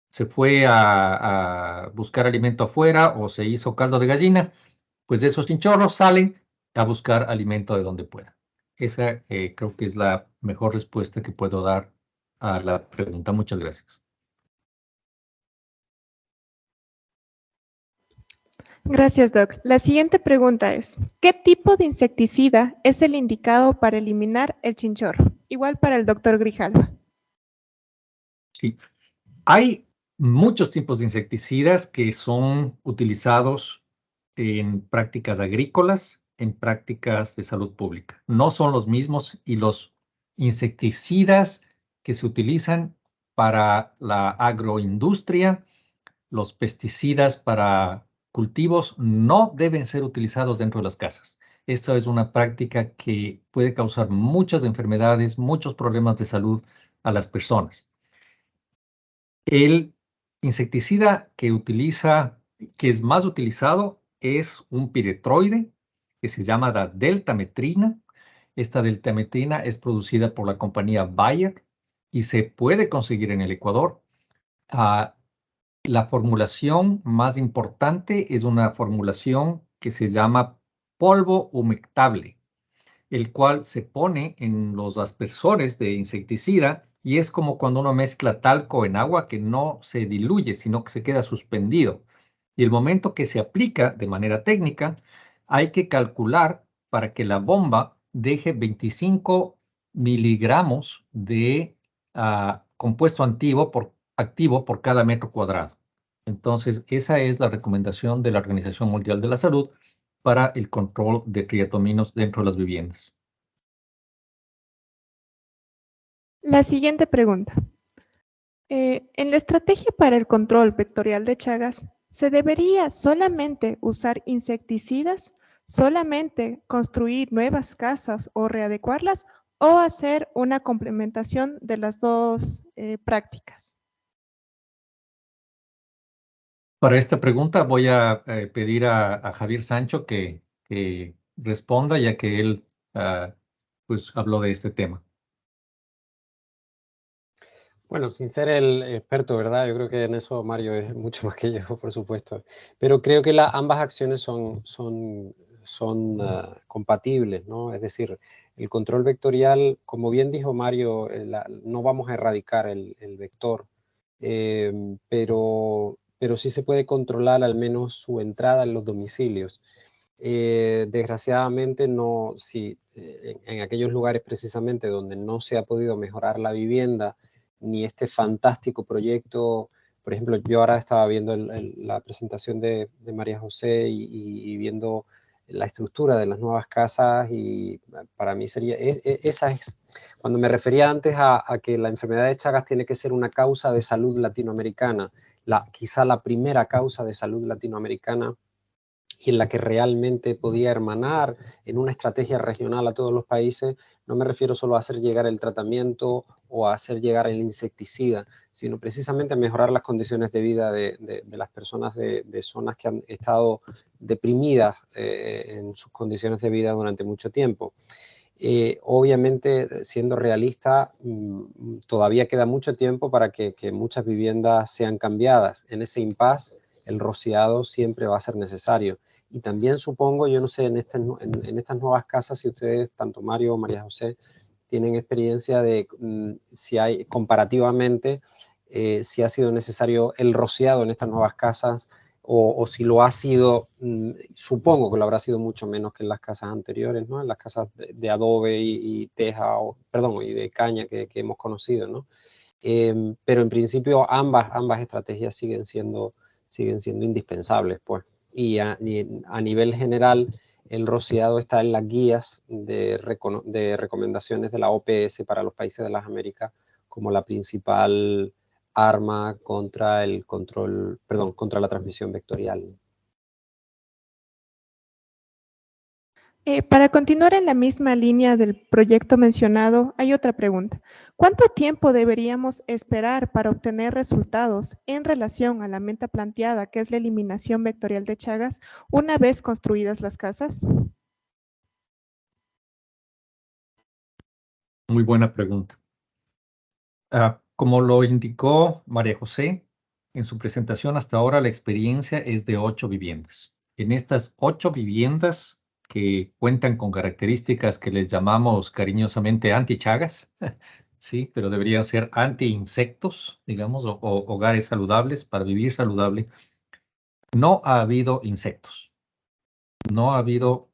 se fue a buscar alimento afuera o se hizo caldo de gallina, pues esos chinchorros salen a buscar alimento de donde puedan. Esa creo que es la mejor respuesta que puedo dar a la pregunta. Muchas gracias. Gracias, Doc. La siguiente pregunta es, ¿qué tipo de insecticida es el indicado para eliminar el chinchorro? Igual para el doctor Grijalva. Sí, hay muchos tipos de insecticidas que son utilizados en prácticas agrícolas, en prácticas de salud pública. No son los mismos y los insecticidas que se utilizan para la agroindustria, los pesticidas para cultivos no deben ser utilizados dentro de las casas. Esta es una práctica que puede causar muchas enfermedades, muchos problemas de salud a las personas. El insecticida que es más utilizado es un piretroide que se llama la deltametrina. Esta deltametrina es producida por la compañía Bayer y se puede conseguir en el Ecuador. La formulación más importante es una formulación que se llama polvo humectable, el cual se pone en los aspersores de insecticida y es como cuando uno mezcla talco en agua que no se diluye, sino que se queda suspendido. Y el momento que se aplica de manera técnica, hay que calcular para que la bomba deje 25 miligramos de compuesto activo por cada metro cuadrado. Entonces, esa es la recomendación de la Organización Mundial de la Salud para el control de triatominos dentro de las viviendas. La siguiente pregunta. En la estrategia para el control vectorial de Chagas, ¿se debería solamente usar insecticidas, solamente construir nuevas casas o readecuarlas, o hacer una complementación de las dos prácticas? Para esta pregunta voy a pedir a Javier Sancho que responda, ya que él pues habló de este tema. Bueno, sin ser el experto, ¿verdad? Yo creo que en eso Mario es mucho más que yo, por supuesto. Pero creo que ambas acciones son compatibles, ¿no? Es decir, el control vectorial, como bien dijo Mario, no vamos a erradicar el vector, pero sí se puede controlar al menos su entrada en los domicilios. Desgraciadamente, no, en aquellos lugares precisamente donde no se ha podido mejorar la vivienda, ni este fantástico proyecto. Por ejemplo, yo ahora estaba viendo la presentación de María José y viendo la estructura de las nuevas casas, y para mí esa es, cuando me refería antes a que la enfermedad de Chagas tiene que ser una causa de salud latinoamericana, quizá la primera causa de salud latinoamericana, y en la que realmente podía hermanar en una estrategia regional a todos los países. No me refiero solo a hacer llegar el tratamiento o a hacer llegar el insecticida, sino precisamente a mejorar las condiciones de vida de las personas de zonas que han estado deprimidas en sus condiciones de vida durante mucho tiempo. Obviamente, siendo realista, todavía queda mucho tiempo para que muchas viviendas sean cambiadas. En ese impasse, el rociado siempre va a ser necesario. Y también supongo, yo no sé, en estas nuevas casas, si ustedes, tanto Mario o María José, tienen experiencia de si hay comparativamente, si ha sido necesario el rociado en estas nuevas casas, o si lo ha sido, supongo que lo habrá sido mucho menos que en las casas anteriores, ¿no? En las casas de adobe y teja, perdón, y de caña que hemos conocido, ¿no? Pero en principio ambas estrategias siguen siendo indispensables, pues. Y a nivel general, el rociado está en las guías de recomendaciones de la OPS para los países de las Américas como la principal arma contra contra la transmisión vectorial. Para continuar en la misma línea del proyecto mencionado, hay otra pregunta. ¿Cuánto tiempo deberíamos esperar para obtener resultados en relación a la meta planteada, que es la eliminación vectorial de Chagas, una vez construidas las casas? Muy buena pregunta. Como lo indicó María José, en su presentación hasta ahora la experiencia es de 8 viviendas. En estas 8 viviendas que cuentan con características que les llamamos cariñosamente anti-chagas, sí, pero deberían ser anti-insectos, digamos, o hogares saludables para vivir saludable, no ha habido insectos. No ha habido,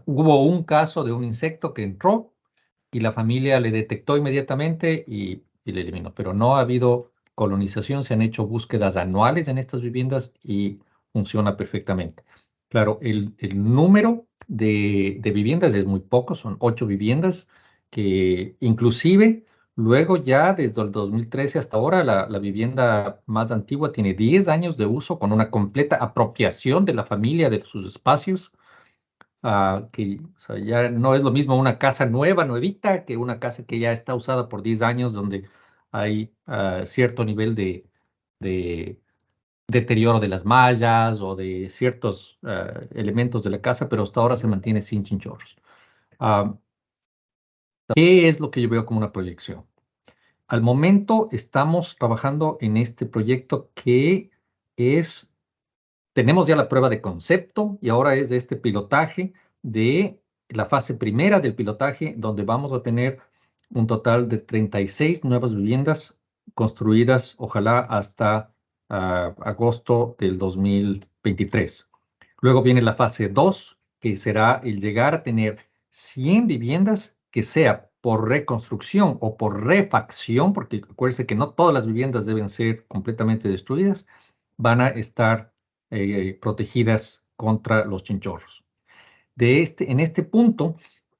hubo un caso de un insecto que entró y la familia le detectó inmediatamente y le eliminó, pero no ha habido colonización, se han hecho búsquedas anuales en estas viviendas y funciona perfectamente. Claro, el número de viviendas es muy poco, son 8 viviendas que inclusive luego ya desde el 2013 hasta ahora la vivienda más antigua tiene 10 años de uso con una completa apropiación de la familia de sus espacios. Que o sea, ya no es lo mismo una casa nueva, nuevita, que una casa que ya está usada por 10 años, donde hay cierto nivel de deterioro de las mallas o de ciertos elementos de la casa, pero hasta ahora se mantiene sin chinchorros. ¿Qué es lo que yo veo como una proyección? Al momento estamos trabajando en este proyecto que es... Tenemos ya la prueba de concepto y ahora es de este pilotaje de la fase primera del pilotaje, donde vamos a tener un total de 36 nuevas viviendas construidas, ojalá hasta agosto del 2023. Luego viene la fase 2, que será el llegar a tener 100 viviendas, que sea por reconstrucción o por refacción, porque acuérdense que no todas las viviendas deben ser completamente destruidas, van a estar protegidas contra los chinchorros. En este punto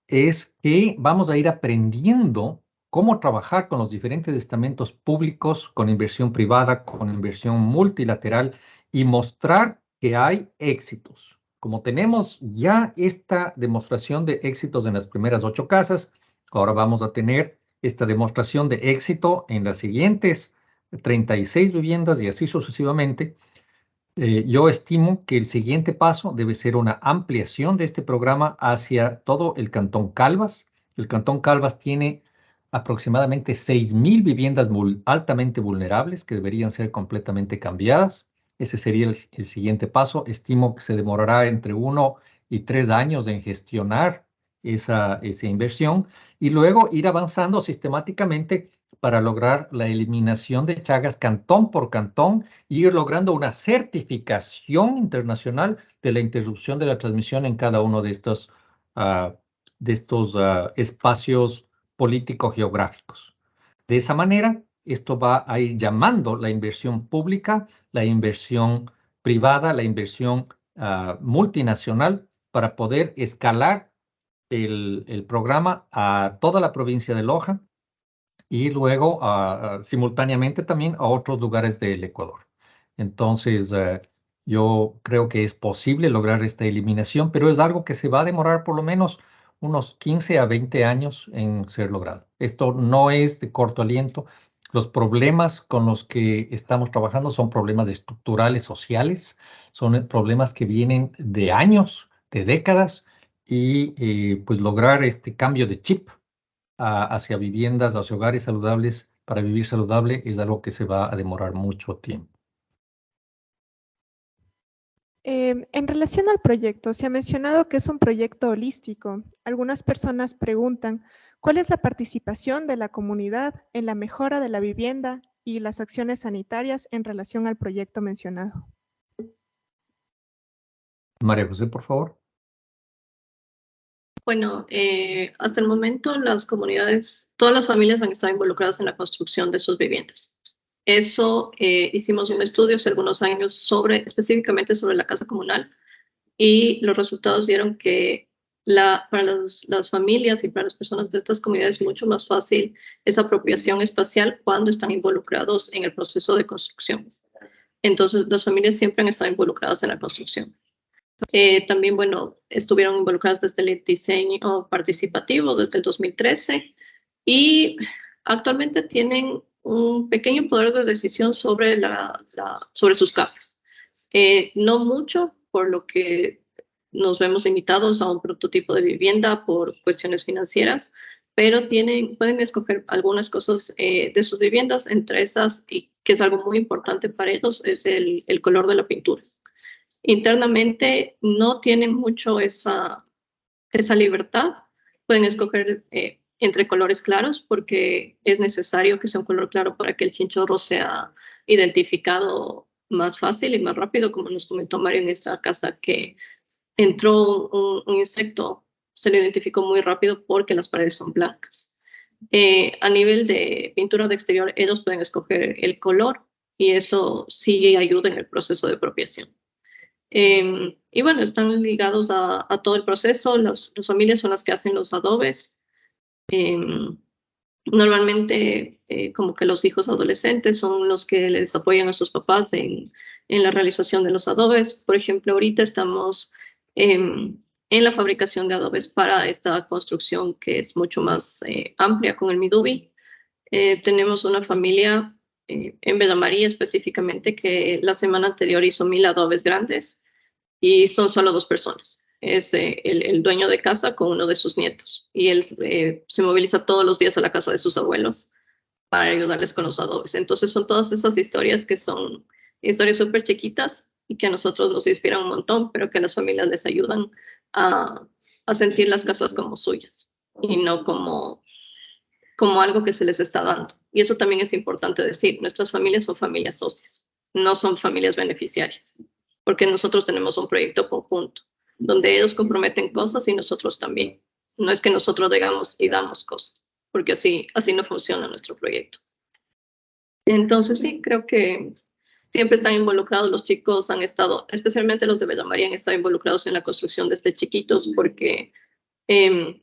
es que vamos a ir aprendiendo cómo trabajar con los diferentes estamentos públicos, con inversión privada, con inversión multilateral y mostrar que hay éxitos. Como tenemos ya esta demostración de éxitos en las primeras 8 casas, ahora vamos a tener esta demostración de éxito en las siguientes 36 viviendas y así sucesivamente. Yo estimo que el siguiente paso debe ser una ampliación de este programa hacia todo el Cantón Calvas. El Cantón Calvas tiene aproximadamente 6.000 viviendas altamente vulnerables que deberían ser completamente cambiadas. Ese sería el siguiente paso. Estimo que se demorará entre 1 y 3 años en gestionar esa inversión y luego ir avanzando sistemáticamente para lograr la eliminación de Chagas cantón por cantón y ir logrando una certificación internacional de la interrupción de la transmisión en cada uno de estos espacios político-geográficos. De esa manera, esto va a ir llamando la inversión pública, la inversión privada, la inversión multinacional para poder escalar el programa a toda la provincia de Loja y luego simultáneamente también a otros lugares del Ecuador. Entonces, yo creo que es posible lograr esta eliminación, pero es algo que se va a demorar por lo menos unos 15 a 20 años en ser logrado. Esto no es de corto aliento. Los problemas con los que estamos trabajando son problemas estructurales, sociales, son problemas que vienen de años, de décadas, y pues lograr este cambio de chip hacia viviendas, hacia hogares saludables para vivir saludable es algo que se va a demorar mucho tiempo. En relación al proyecto, se ha mencionado que es un proyecto holístico. Algunas personas preguntan, ¿cuál es la participación de la comunidad en la mejora de la vivienda y las acciones sanitarias en relación al proyecto mencionado? María José, por favor. Bueno, hasta el momento las comunidades, todas las familias han estado involucradas en la construcción de sus viviendas. Eso hicimos un estudio hace algunos años específicamente sobre la casa comunal, y los resultados dieron que para las familias y para las personas de estas comunidades es mucho más fácil esa apropiación espacial cuando están involucrados en el proceso de construcción. Entonces, las familias siempre han estado involucradas en la construcción. También, bueno, estuvieron involucradas desde el diseño participativo desde el 2013 y actualmente tienen un pequeño poder de decisión sobre, sobre sus casas. No mucho, por lo que nos vemos limitados a un prototipo de vivienda por cuestiones financieras, pero pueden escoger algunas cosas de sus viviendas, entre esas, y que es algo muy importante para ellos, es el color de la pintura. Internamente no tienen mucho esa libertad. Pueden escoger entre colores claros porque es necesario que sea un color claro para que el chinchorro sea identificado más fácil y más rápido, como nos comentó Mario en esta casa, que entró un insecto, se lo identificó muy rápido porque las paredes son blancas. A nivel de pintura de exterior, ellos pueden escoger el color y eso sí ayuda en el proceso de apropiación. Y bueno, están ligados a todo el proceso. Las familias son las que hacen los adobes. Normalmente, como que los hijos adolescentes son los que les apoyan a sus papás en la realización de los adobes. Por ejemplo, ahorita estamos en la fabricación de adobes para esta construcción que es mucho más amplia con el Midubi. Tenemos una familia en Bella María específicamente que la semana anterior hizo 1000 adobes grandes y son solo 2 personas. Es el dueño de casa con uno de sus nietos y él se moviliza todos los días a la casa de sus abuelos para ayudarles con los adobes. Entonces son todas esas historias que son historias súper chiquitas y que a nosotros nos inspiran un montón, pero que a las familias les ayudan a sentir las casas como suyas y no como algo que se les está dando. Y eso también es importante decir. Nuestras familias son familias socias, no son familias beneficiarias, porque nosotros tenemos un proyecto conjunto, donde ellos comprometen cosas y nosotros también. No es que nosotros llegamos y damos cosas, porque así no funciona nuestro proyecto. Entonces sí, creo que siempre están involucrados. Los chicos han estado, especialmente los de Bella María, han estado involucrados en la construcción desde chiquitos, porque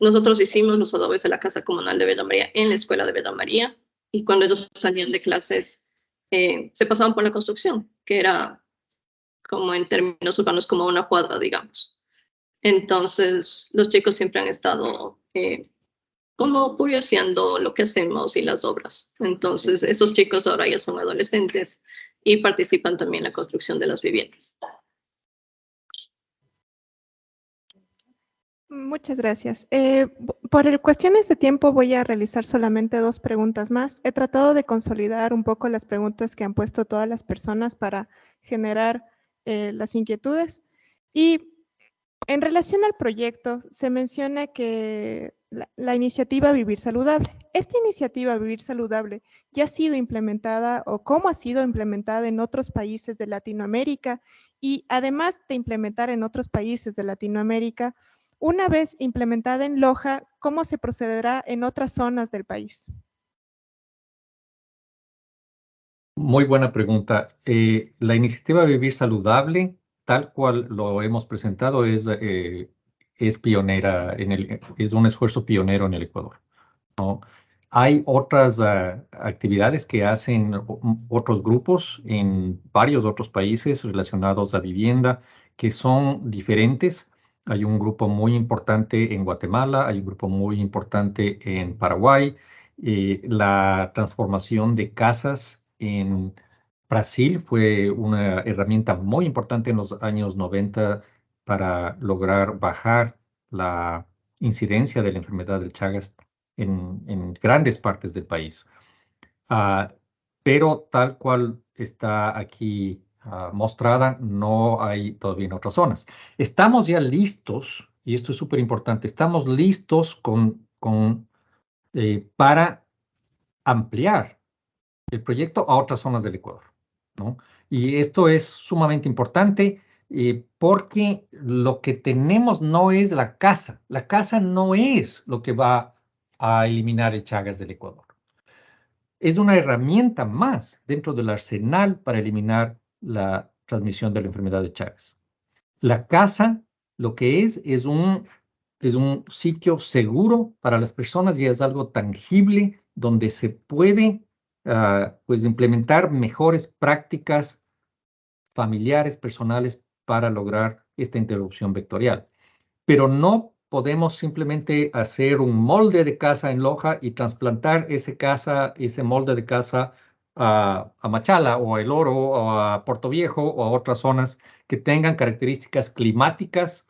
nosotros hicimos los adobes de la Casa Comunal de Bella María en la escuela de Bella María, y cuando ellos salían de clases se pasaban por la construcción, que era como en términos urbanos como una cuadra, digamos. Entonces los chicos siempre han estado como curioseando lo que hacemos y las obras. Entonces esos chicos ahora ya son adolescentes y participan también en la construcción de las viviendas. Muchas gracias. Por cuestiones de tiempo voy a realizar solamente 2 preguntas más. He tratado de consolidar un poco las preguntas que han puesto todas las personas para generar las inquietudes. Y en relación al proyecto, se menciona que la iniciativa Vivir Saludable. ¿Esta iniciativa Vivir Saludable ya ha sido implementada o cómo ha sido implementada en otros países de Latinoamérica? Y además de implementar en otros países de Latinoamérica, una vez implementada en Loja, ¿cómo se procederá en otras zonas del país? Muy buena pregunta. La iniciativa Vivir Saludable, tal cual lo hemos presentado, es pionera, es un esfuerzo pionero en el Ecuador, ¿no? Hay otras actividades que hacen otros grupos en varios otros países relacionados a vivienda que son diferentes. Hay un grupo muy importante en Guatemala, hay un grupo muy importante en Paraguay. La transformación de casas en Brasil fue una herramienta muy importante en los años 90 para lograr bajar la incidencia de la enfermedad del Chagas en grandes partes del país. Pero tal cual está aquí mostrada, no hay todavía en otras zonas. Estamos ya listos, y esto es súper importante, estamos listos para ampliar el proyecto a otras zonas del Ecuador, ¿no? Y esto es sumamente importante porque lo que tenemos no es la casa no es lo que va a eliminar el Chagas del Ecuador. Es una herramienta más dentro del arsenal para eliminar la transmisión de la enfermedad de Chagas. La casa lo que es un sitio seguro para las personas y es algo tangible donde se puede pues implementar mejores prácticas familiares, personales para lograr esta interrupción vectorial. Pero no podemos simplemente hacer un molde de casa en Loja y trasplantar ese molde de casa a Machala o a El Oro o a Puerto Viejo o a otras zonas que tengan características climáticas,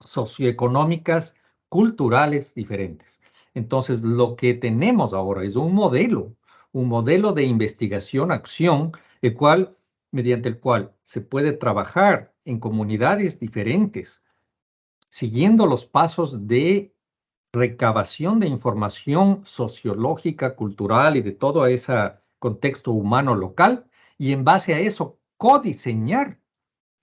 socioeconómicas, culturales diferentes. Entonces, lo que tenemos ahora es un modelo de investigación-acción, mediante el cual se puede trabajar en comunidades diferentes, siguiendo los pasos de recabación de información sociológica, cultural y de todo ese contexto humano local, y en base a eso codiseñar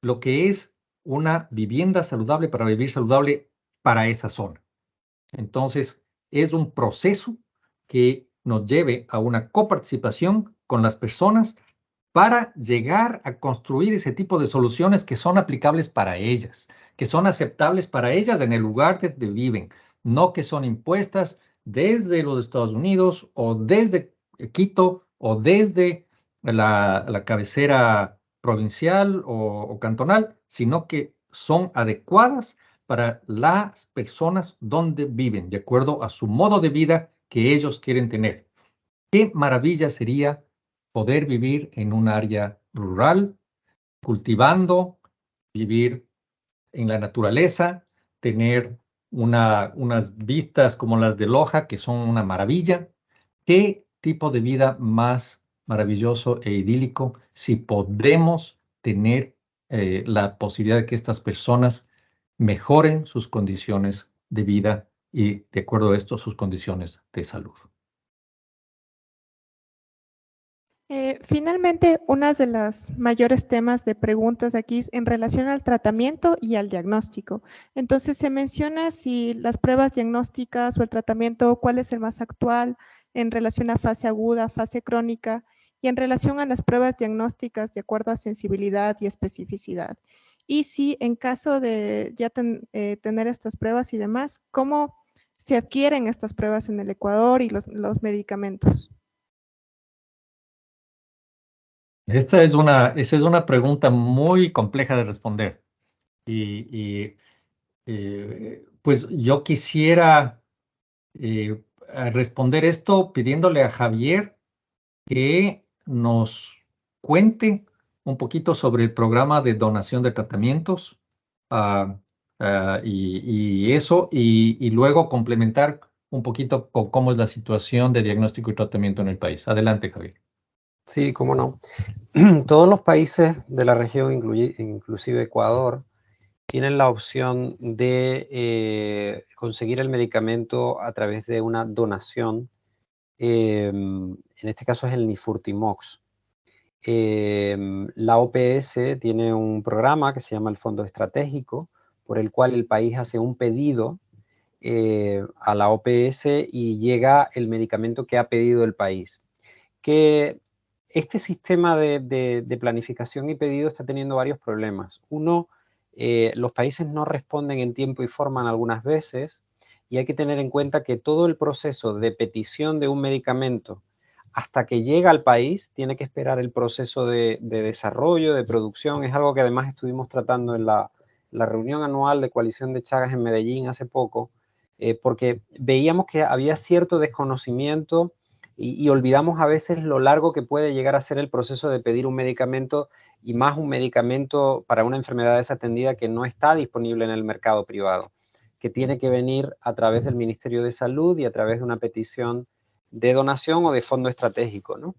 lo que es una vivienda saludable para vivir saludable para esa zona. Entonces, es un proceso que nos lleve a una coparticipación con las personas para llegar a construir ese tipo de soluciones que son aplicables para ellas, que son aceptables para ellas en el lugar donde viven, no que son impuestas desde los Estados Unidos o desde Quito o desde la cabecera provincial o cantonal, sino que son adecuadas para las personas donde viven, de acuerdo a su modo de vida que ellos quieren tener. Qué maravilla sería poder vivir en un área rural, cultivando, vivir en la naturaleza, tener unas vistas como las de Loja, que son una maravilla. ¿Qué tipo de vida más maravilloso e idílico si podemos tener la posibilidad de que estas personas mejoren sus condiciones de vida y, de acuerdo a esto, sus condiciones de salud? Finalmente, uno de los mayores temas de preguntas aquí es en relación al tratamiento y al diagnóstico. Entonces, se menciona si las pruebas diagnósticas o el tratamiento, cuál es el más actual en relación a fase aguda, fase crónica, y en relación a las pruebas diagnósticas de acuerdo a sensibilidad y especificidad. Y si en caso de ya tener estas pruebas y demás, ¿cómo se adquieren estas pruebas en el Ecuador y los medicamentos? Esa es una pregunta muy compleja de responder. Pues yo quisiera responder esto pidiéndole a Javier que nos cuente un poquito sobre el programa de donación de tratamientos y luego complementar un poquito con cómo es la situación de diagnóstico y tratamiento en el país. Adelante, Javier. Sí, cómo no. Todos los países de la región, inclusive Ecuador, tienen la opción de conseguir el medicamento a través de una donación. En este caso es el Nifurtimox. La OPS tiene un programa que se llama el Fondo Estratégico, por el cual el país hace un pedido a la OPS y llega el medicamento que ha pedido el país. Que este sistema de planificación y pedido está teniendo varios problemas. Uno, los países no responden en tiempo y forma algunas veces, y hay que tener en cuenta que todo el proceso de petición de un medicamento hasta que llega al país tiene que esperar el proceso de desarrollo, de producción. Es algo que además estuvimos tratando en la reunión anual de Coalición de Chagas en Medellín hace poco, porque veíamos que había cierto desconocimiento y olvidamos a veces lo largo que puede llegar a ser el proceso de pedir un medicamento, y más un medicamento para una enfermedad desatendida que no está disponible en el mercado privado. que tiene que venir a través del Ministerio de Salud y a través de una petición de donación o de fondo estratégico, ¿no?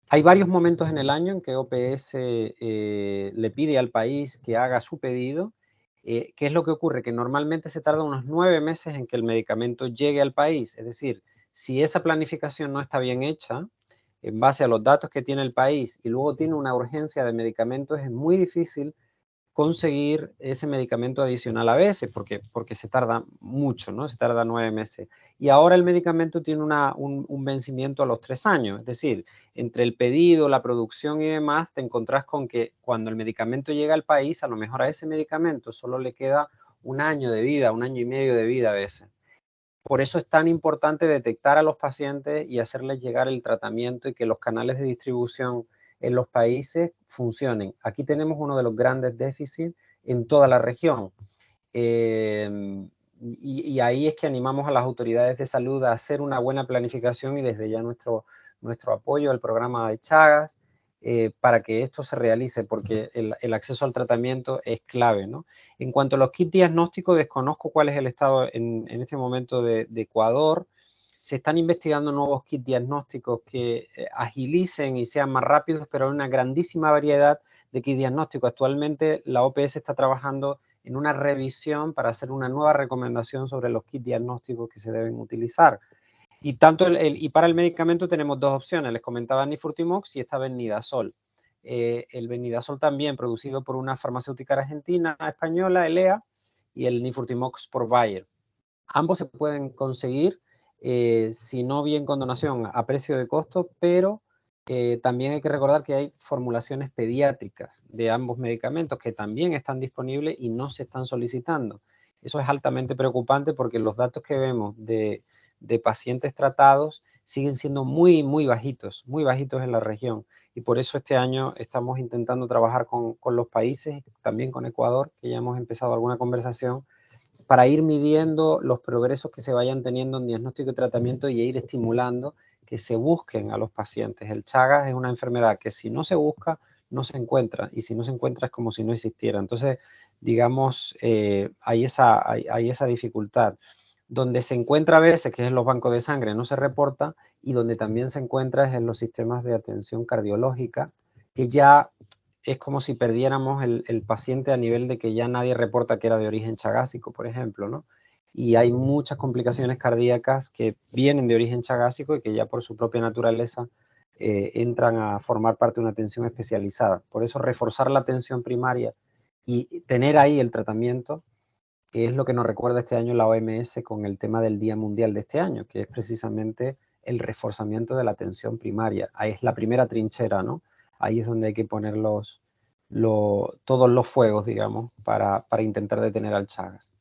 Hay varios momentos en el año en que OPS le pide al país que haga su pedido. ¿Qué es lo que ocurre? Que normalmente se tarda unos 9 meses en que el medicamento llegue al país. Es decir, si esa planificación no está bien hecha, en base a los datos que tiene el país y luego tiene una urgencia de medicamentos, es muy difícil conseguir ese medicamento adicional a veces, porque se tarda mucho, ¿no? Se tarda 9 meses. Y ahora el medicamento tiene un vencimiento a los 3 años, es decir, entre el pedido, la producción y demás, te encontrás con que cuando el medicamento llega al país, a lo mejor a ese medicamento solo le queda 1 año de vida, 1 año y medio de vida a veces. Por eso es tan importante detectar a los pacientes y hacerles llegar el tratamiento y que los canales de distribución en los países funcionen. Aquí tenemos uno de los grandes déficits en toda la región. Y ahí es que animamos a las autoridades de salud a hacer una buena planificación y desde ya nuestro apoyo al programa de Chagas para que esto se realice, porque el acceso al tratamiento es clave, ¿no? En cuanto a los kits diagnósticos, desconozco cuál es el estado en este momento de Ecuador. Se están investigando nuevos kits diagnósticos que agilicen y sean más rápidos, pero hay una grandísima variedad de kits diagnósticos. Actualmente la OPS está trabajando en una revisión para hacer una nueva recomendación sobre los kits diagnósticos que se deben utilizar. Y para el medicamento tenemos 2 opciones. Les comentaba Nifurtimox y esta Venidasol. El Venidasol también producido por una farmacéutica argentina española, Elea, y el Nifurtimox por Bayer. Ambos se pueden conseguir, si no bien con donación, a precio de costo, pero también hay que recordar que hay formulaciones pediátricas de ambos medicamentos que también están disponibles y no se están solicitando. Eso es altamente preocupante porque los datos que vemos de pacientes tratados siguen siendo muy bajitos en la región. Y por eso este año estamos intentando trabajar con los países, también con Ecuador, que ya hemos empezado alguna conversación, para ir midiendo los progresos que se vayan teniendo en diagnóstico y tratamiento y ir estimulando que se busquen a los pacientes. El Chagas es una enfermedad que si no se busca, no se encuentra, y si no se encuentra es como si no existiera. Entonces, digamos, hay esa dificultad. Donde se encuentra a veces, que es en los bancos de sangre, no se reporta, y donde también se encuentra es en los sistemas de atención cardiológica, que ya es como si perdiéramos el paciente a nivel de que ya nadie reporta que era de origen chagásico, por ejemplo, ¿no? Y hay muchas complicaciones cardíacas que vienen de origen chagásico y que ya por su propia naturaleza entran a formar parte de una atención especializada. Por eso reforzar la atención primaria y tener ahí el tratamiento es lo que nos recuerda este año la OMS con el tema del Día Mundial de este año, que es precisamente el reforzamiento de la atención primaria. Ahí es la primera trinchera, ¿no? Ahí es donde hay que poner todos los fuegos, digamos, para intentar detener al Chagas.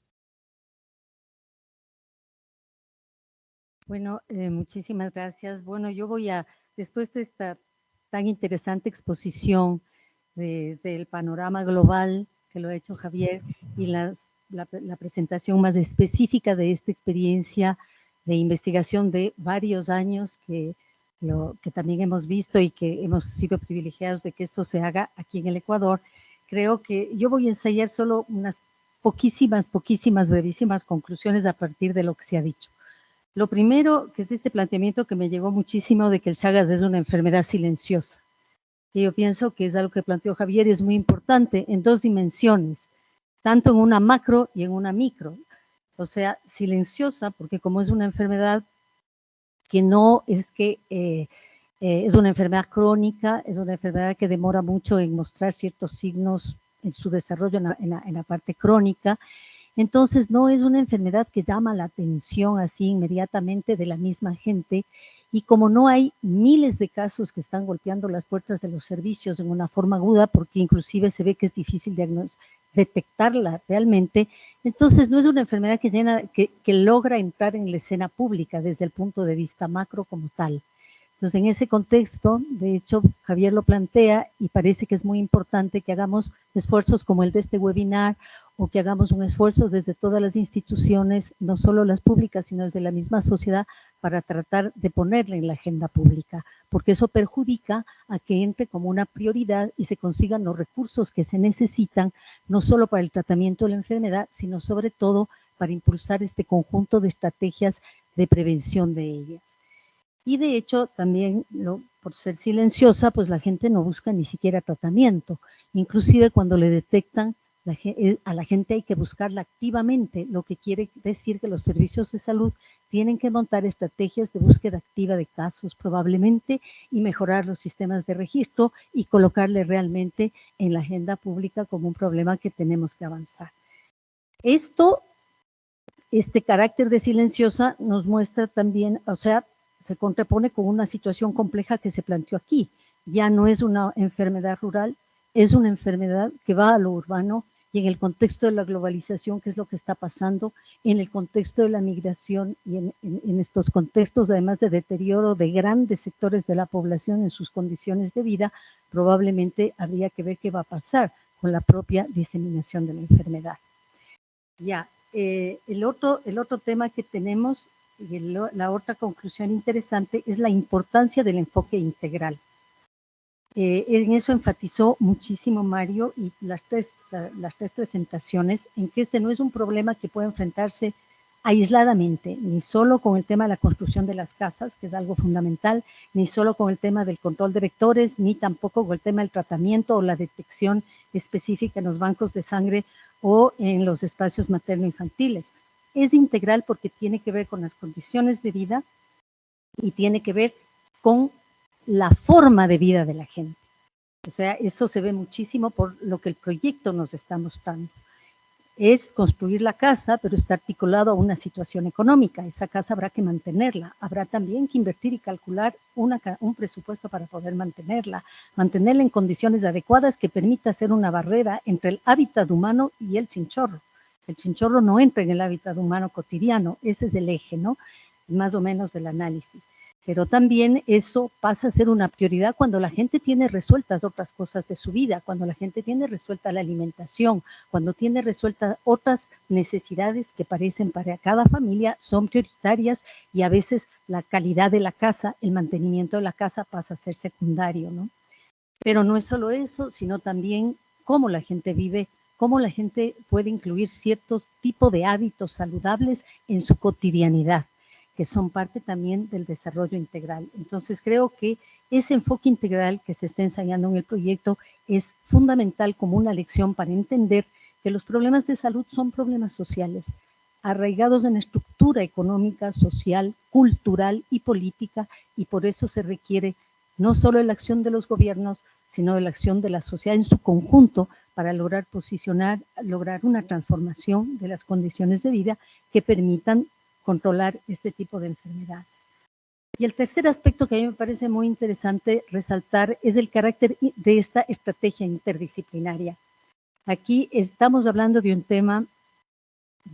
Bueno, muchísimas gracias. Bueno, yo voy después de esta tan interesante exposición desde el panorama global que lo ha hecho Javier y la presentación más específica de esta experiencia de investigación de varios años que también hemos visto y que hemos sido privilegiados de que esto se haga aquí en el Ecuador. Creo que yo voy a ensayar solo unas poquísimas, brevísimas conclusiones a partir de lo que se ha dicho. Lo primero, que es este planteamiento que me llegó muchísimo de que el Chagas es una enfermedad silenciosa. Y yo pienso que es algo que planteó Javier y es muy importante en 2 dimensiones, tanto en una macro y en una micro. O sea, silenciosa, porque como es una enfermedad que no es que es una enfermedad crónica, es una enfermedad que demora mucho en mostrar ciertos signos en su desarrollo en la parte crónica. Entonces, no es una enfermedad que llama la atención así inmediatamente de la misma gente, y como no hay miles de casos que están golpeando las puertas de los servicios en una forma aguda, porque inclusive se ve que es difícil detectarla realmente, entonces no es una enfermedad que logra entrar en la escena pública desde el punto de vista macro como tal. Entonces, en ese contexto, de hecho, Javier lo plantea y parece que es muy importante que hagamos esfuerzos como el de este webinar o que hagamos un esfuerzo desde todas las instituciones, no solo las públicas, sino desde la misma sociedad, para tratar de ponerla en la agenda pública, porque eso perjudica a que entre como una prioridad y se consigan los recursos que se necesitan, no solo para el tratamiento de la enfermedad, sino sobre todo para impulsar este conjunto de estrategias de prevención de ellas. Y de hecho, también por ser silenciosa, pues la gente no busca ni siquiera tratamiento. Inclusive cuando le detectan, a la gente hay que buscarla activamente, lo que quiere decir que los servicios de salud tienen que montar estrategias de búsqueda activa de casos probablemente y mejorar los sistemas de registro y colocarle realmente en la agenda pública como un problema que tenemos que avanzar. Este carácter de silenciosa nos muestra también, o sea, se contrapone con una situación compleja que se planteó aquí. Ya no es una enfermedad rural, es una enfermedad que va a lo urbano y en el contexto de la globalización, que es lo que está pasando, en el contexto de la migración y en estos contextos, además de deterioro de grandes sectores de la población en sus condiciones de vida, probablemente habría que ver qué va a pasar con la propia diseminación de la enfermedad. Ya, el otro tema que tenemos, y la otra conclusión interesante, es la importancia del enfoque integral. En eso enfatizó muchísimo Mario y las tres presentaciones, en que este no es un problema que puede enfrentarse aisladamente, ni solo con el tema de la construcción de las casas, que es algo fundamental, ni solo con el tema del control de vectores, ni tampoco con el tema del tratamiento o la detección específica en los bancos de sangre o en los espacios materno-infantiles. Es integral porque tiene que ver con las condiciones de vida y tiene que ver con la forma de vida de la gente. O sea, eso se ve muchísimo por lo que el proyecto nos está mostrando. Es construir la casa, pero está articulado a una situación económica. Esa casa habrá que mantenerla. Habrá también que invertir y calcular un presupuesto para poder mantenerla en condiciones adecuadas que permita hacer una barrera entre el hábitat humano y el chinchorro. El chinchorro no entra en el hábitat humano cotidiano. Ese es el eje, ¿no? Más o menos del análisis. Pero también eso pasa a ser una prioridad cuando la gente tiene resueltas otras cosas de su vida, cuando la gente tiene resuelta la alimentación, cuando tiene resueltas otras necesidades que parecen para cada familia son prioritarias y a veces la calidad de la casa, el mantenimiento de la casa pasa a ser secundario, ¿no? Pero no es solo eso, sino también cómo la gente vive, cómo la gente puede incluir ciertos tipos de hábitos saludables en su cotidianidad, que son parte también del desarrollo integral. Entonces creo que ese enfoque integral que se está ensayando en el proyecto es fundamental como una lección para entender que los problemas de salud son problemas sociales, arraigados en estructura económica, social, cultural y política, y por eso se requiere no solo la acción de los gobiernos, sino de la acción de la sociedad en su conjunto para lograr lograr una transformación de las condiciones de vida que permitan controlar este tipo de enfermedades. Y el tercer aspecto que a mí me parece muy interesante resaltar es el carácter de esta estrategia interdisciplinaria. Aquí estamos hablando de un tema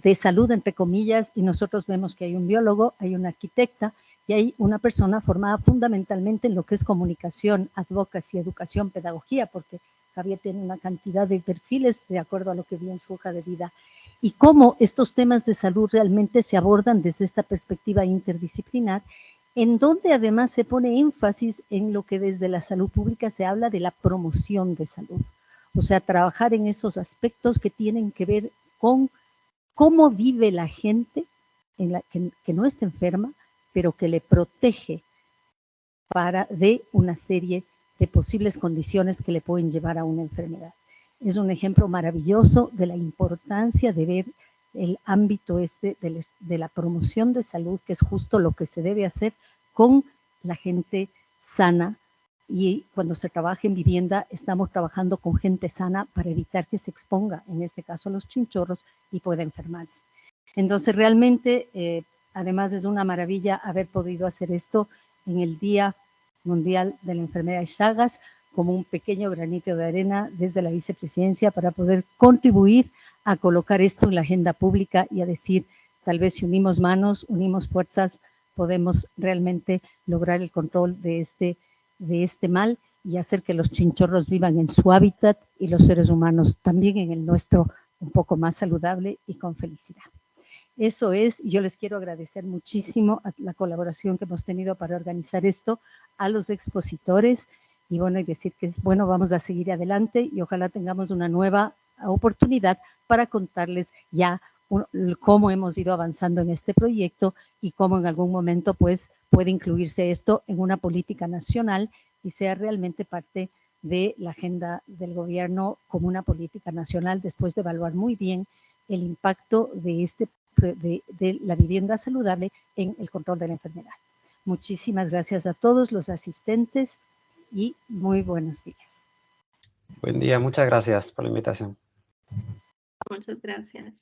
de salud, entre comillas, y nosotros vemos que hay un biólogo, hay una arquitecta y hay una persona formada fundamentalmente en lo que es comunicación, advocacy, educación, pedagogía, porque Javier tiene una cantidad de perfiles de acuerdo a lo que vi en su hoja de vida. Y cómo estos temas de salud realmente se abordan desde esta perspectiva interdisciplinar, en donde además se pone énfasis en lo que desde la salud pública se habla de la promoción de salud. O sea, trabajar en esos aspectos que tienen que ver con cómo vive la gente que no está enferma, pero que le protege de una serie de posibles condiciones que le pueden llevar a una enfermedad. Es un ejemplo maravilloso de la importancia de ver el ámbito de la promoción de salud, que es justo lo que se debe hacer con la gente sana. Y cuando se trabaja en vivienda, estamos trabajando con gente sana para evitar que se exponga, en este caso los chinchorros, y pueda enfermarse. Entonces, realmente, además es una maravilla haber podido hacer esto en el Día Mundial de la Enfermedad de Chagas, como un pequeño granito de arena desde la vicepresidencia para poder contribuir a colocar esto en la agenda pública y a decir, tal vez si unimos manos, unimos fuerzas, podemos realmente lograr el control de este mal y hacer que los chinchorros vivan en su hábitat y los seres humanos también en el nuestro un poco más saludable y con felicidad. Eso es, yo les quiero agradecer muchísimo a la colaboración que hemos tenido para organizar esto, a los expositores, y bueno, y decir que bueno, vamos a seguir adelante y ojalá tengamos una nueva oportunidad para contarles ya cómo hemos ido avanzando en este proyecto y cómo en algún momento pues puede incluirse esto en una política nacional y sea realmente parte de la agenda del gobierno como una política nacional después de evaluar muy bien el impacto de la vivienda saludable en el control de la enfermedad. Muchísimas gracias a todos los asistentes y muy buenos días. Buen día, muchas gracias por la invitación. Muchas gracias.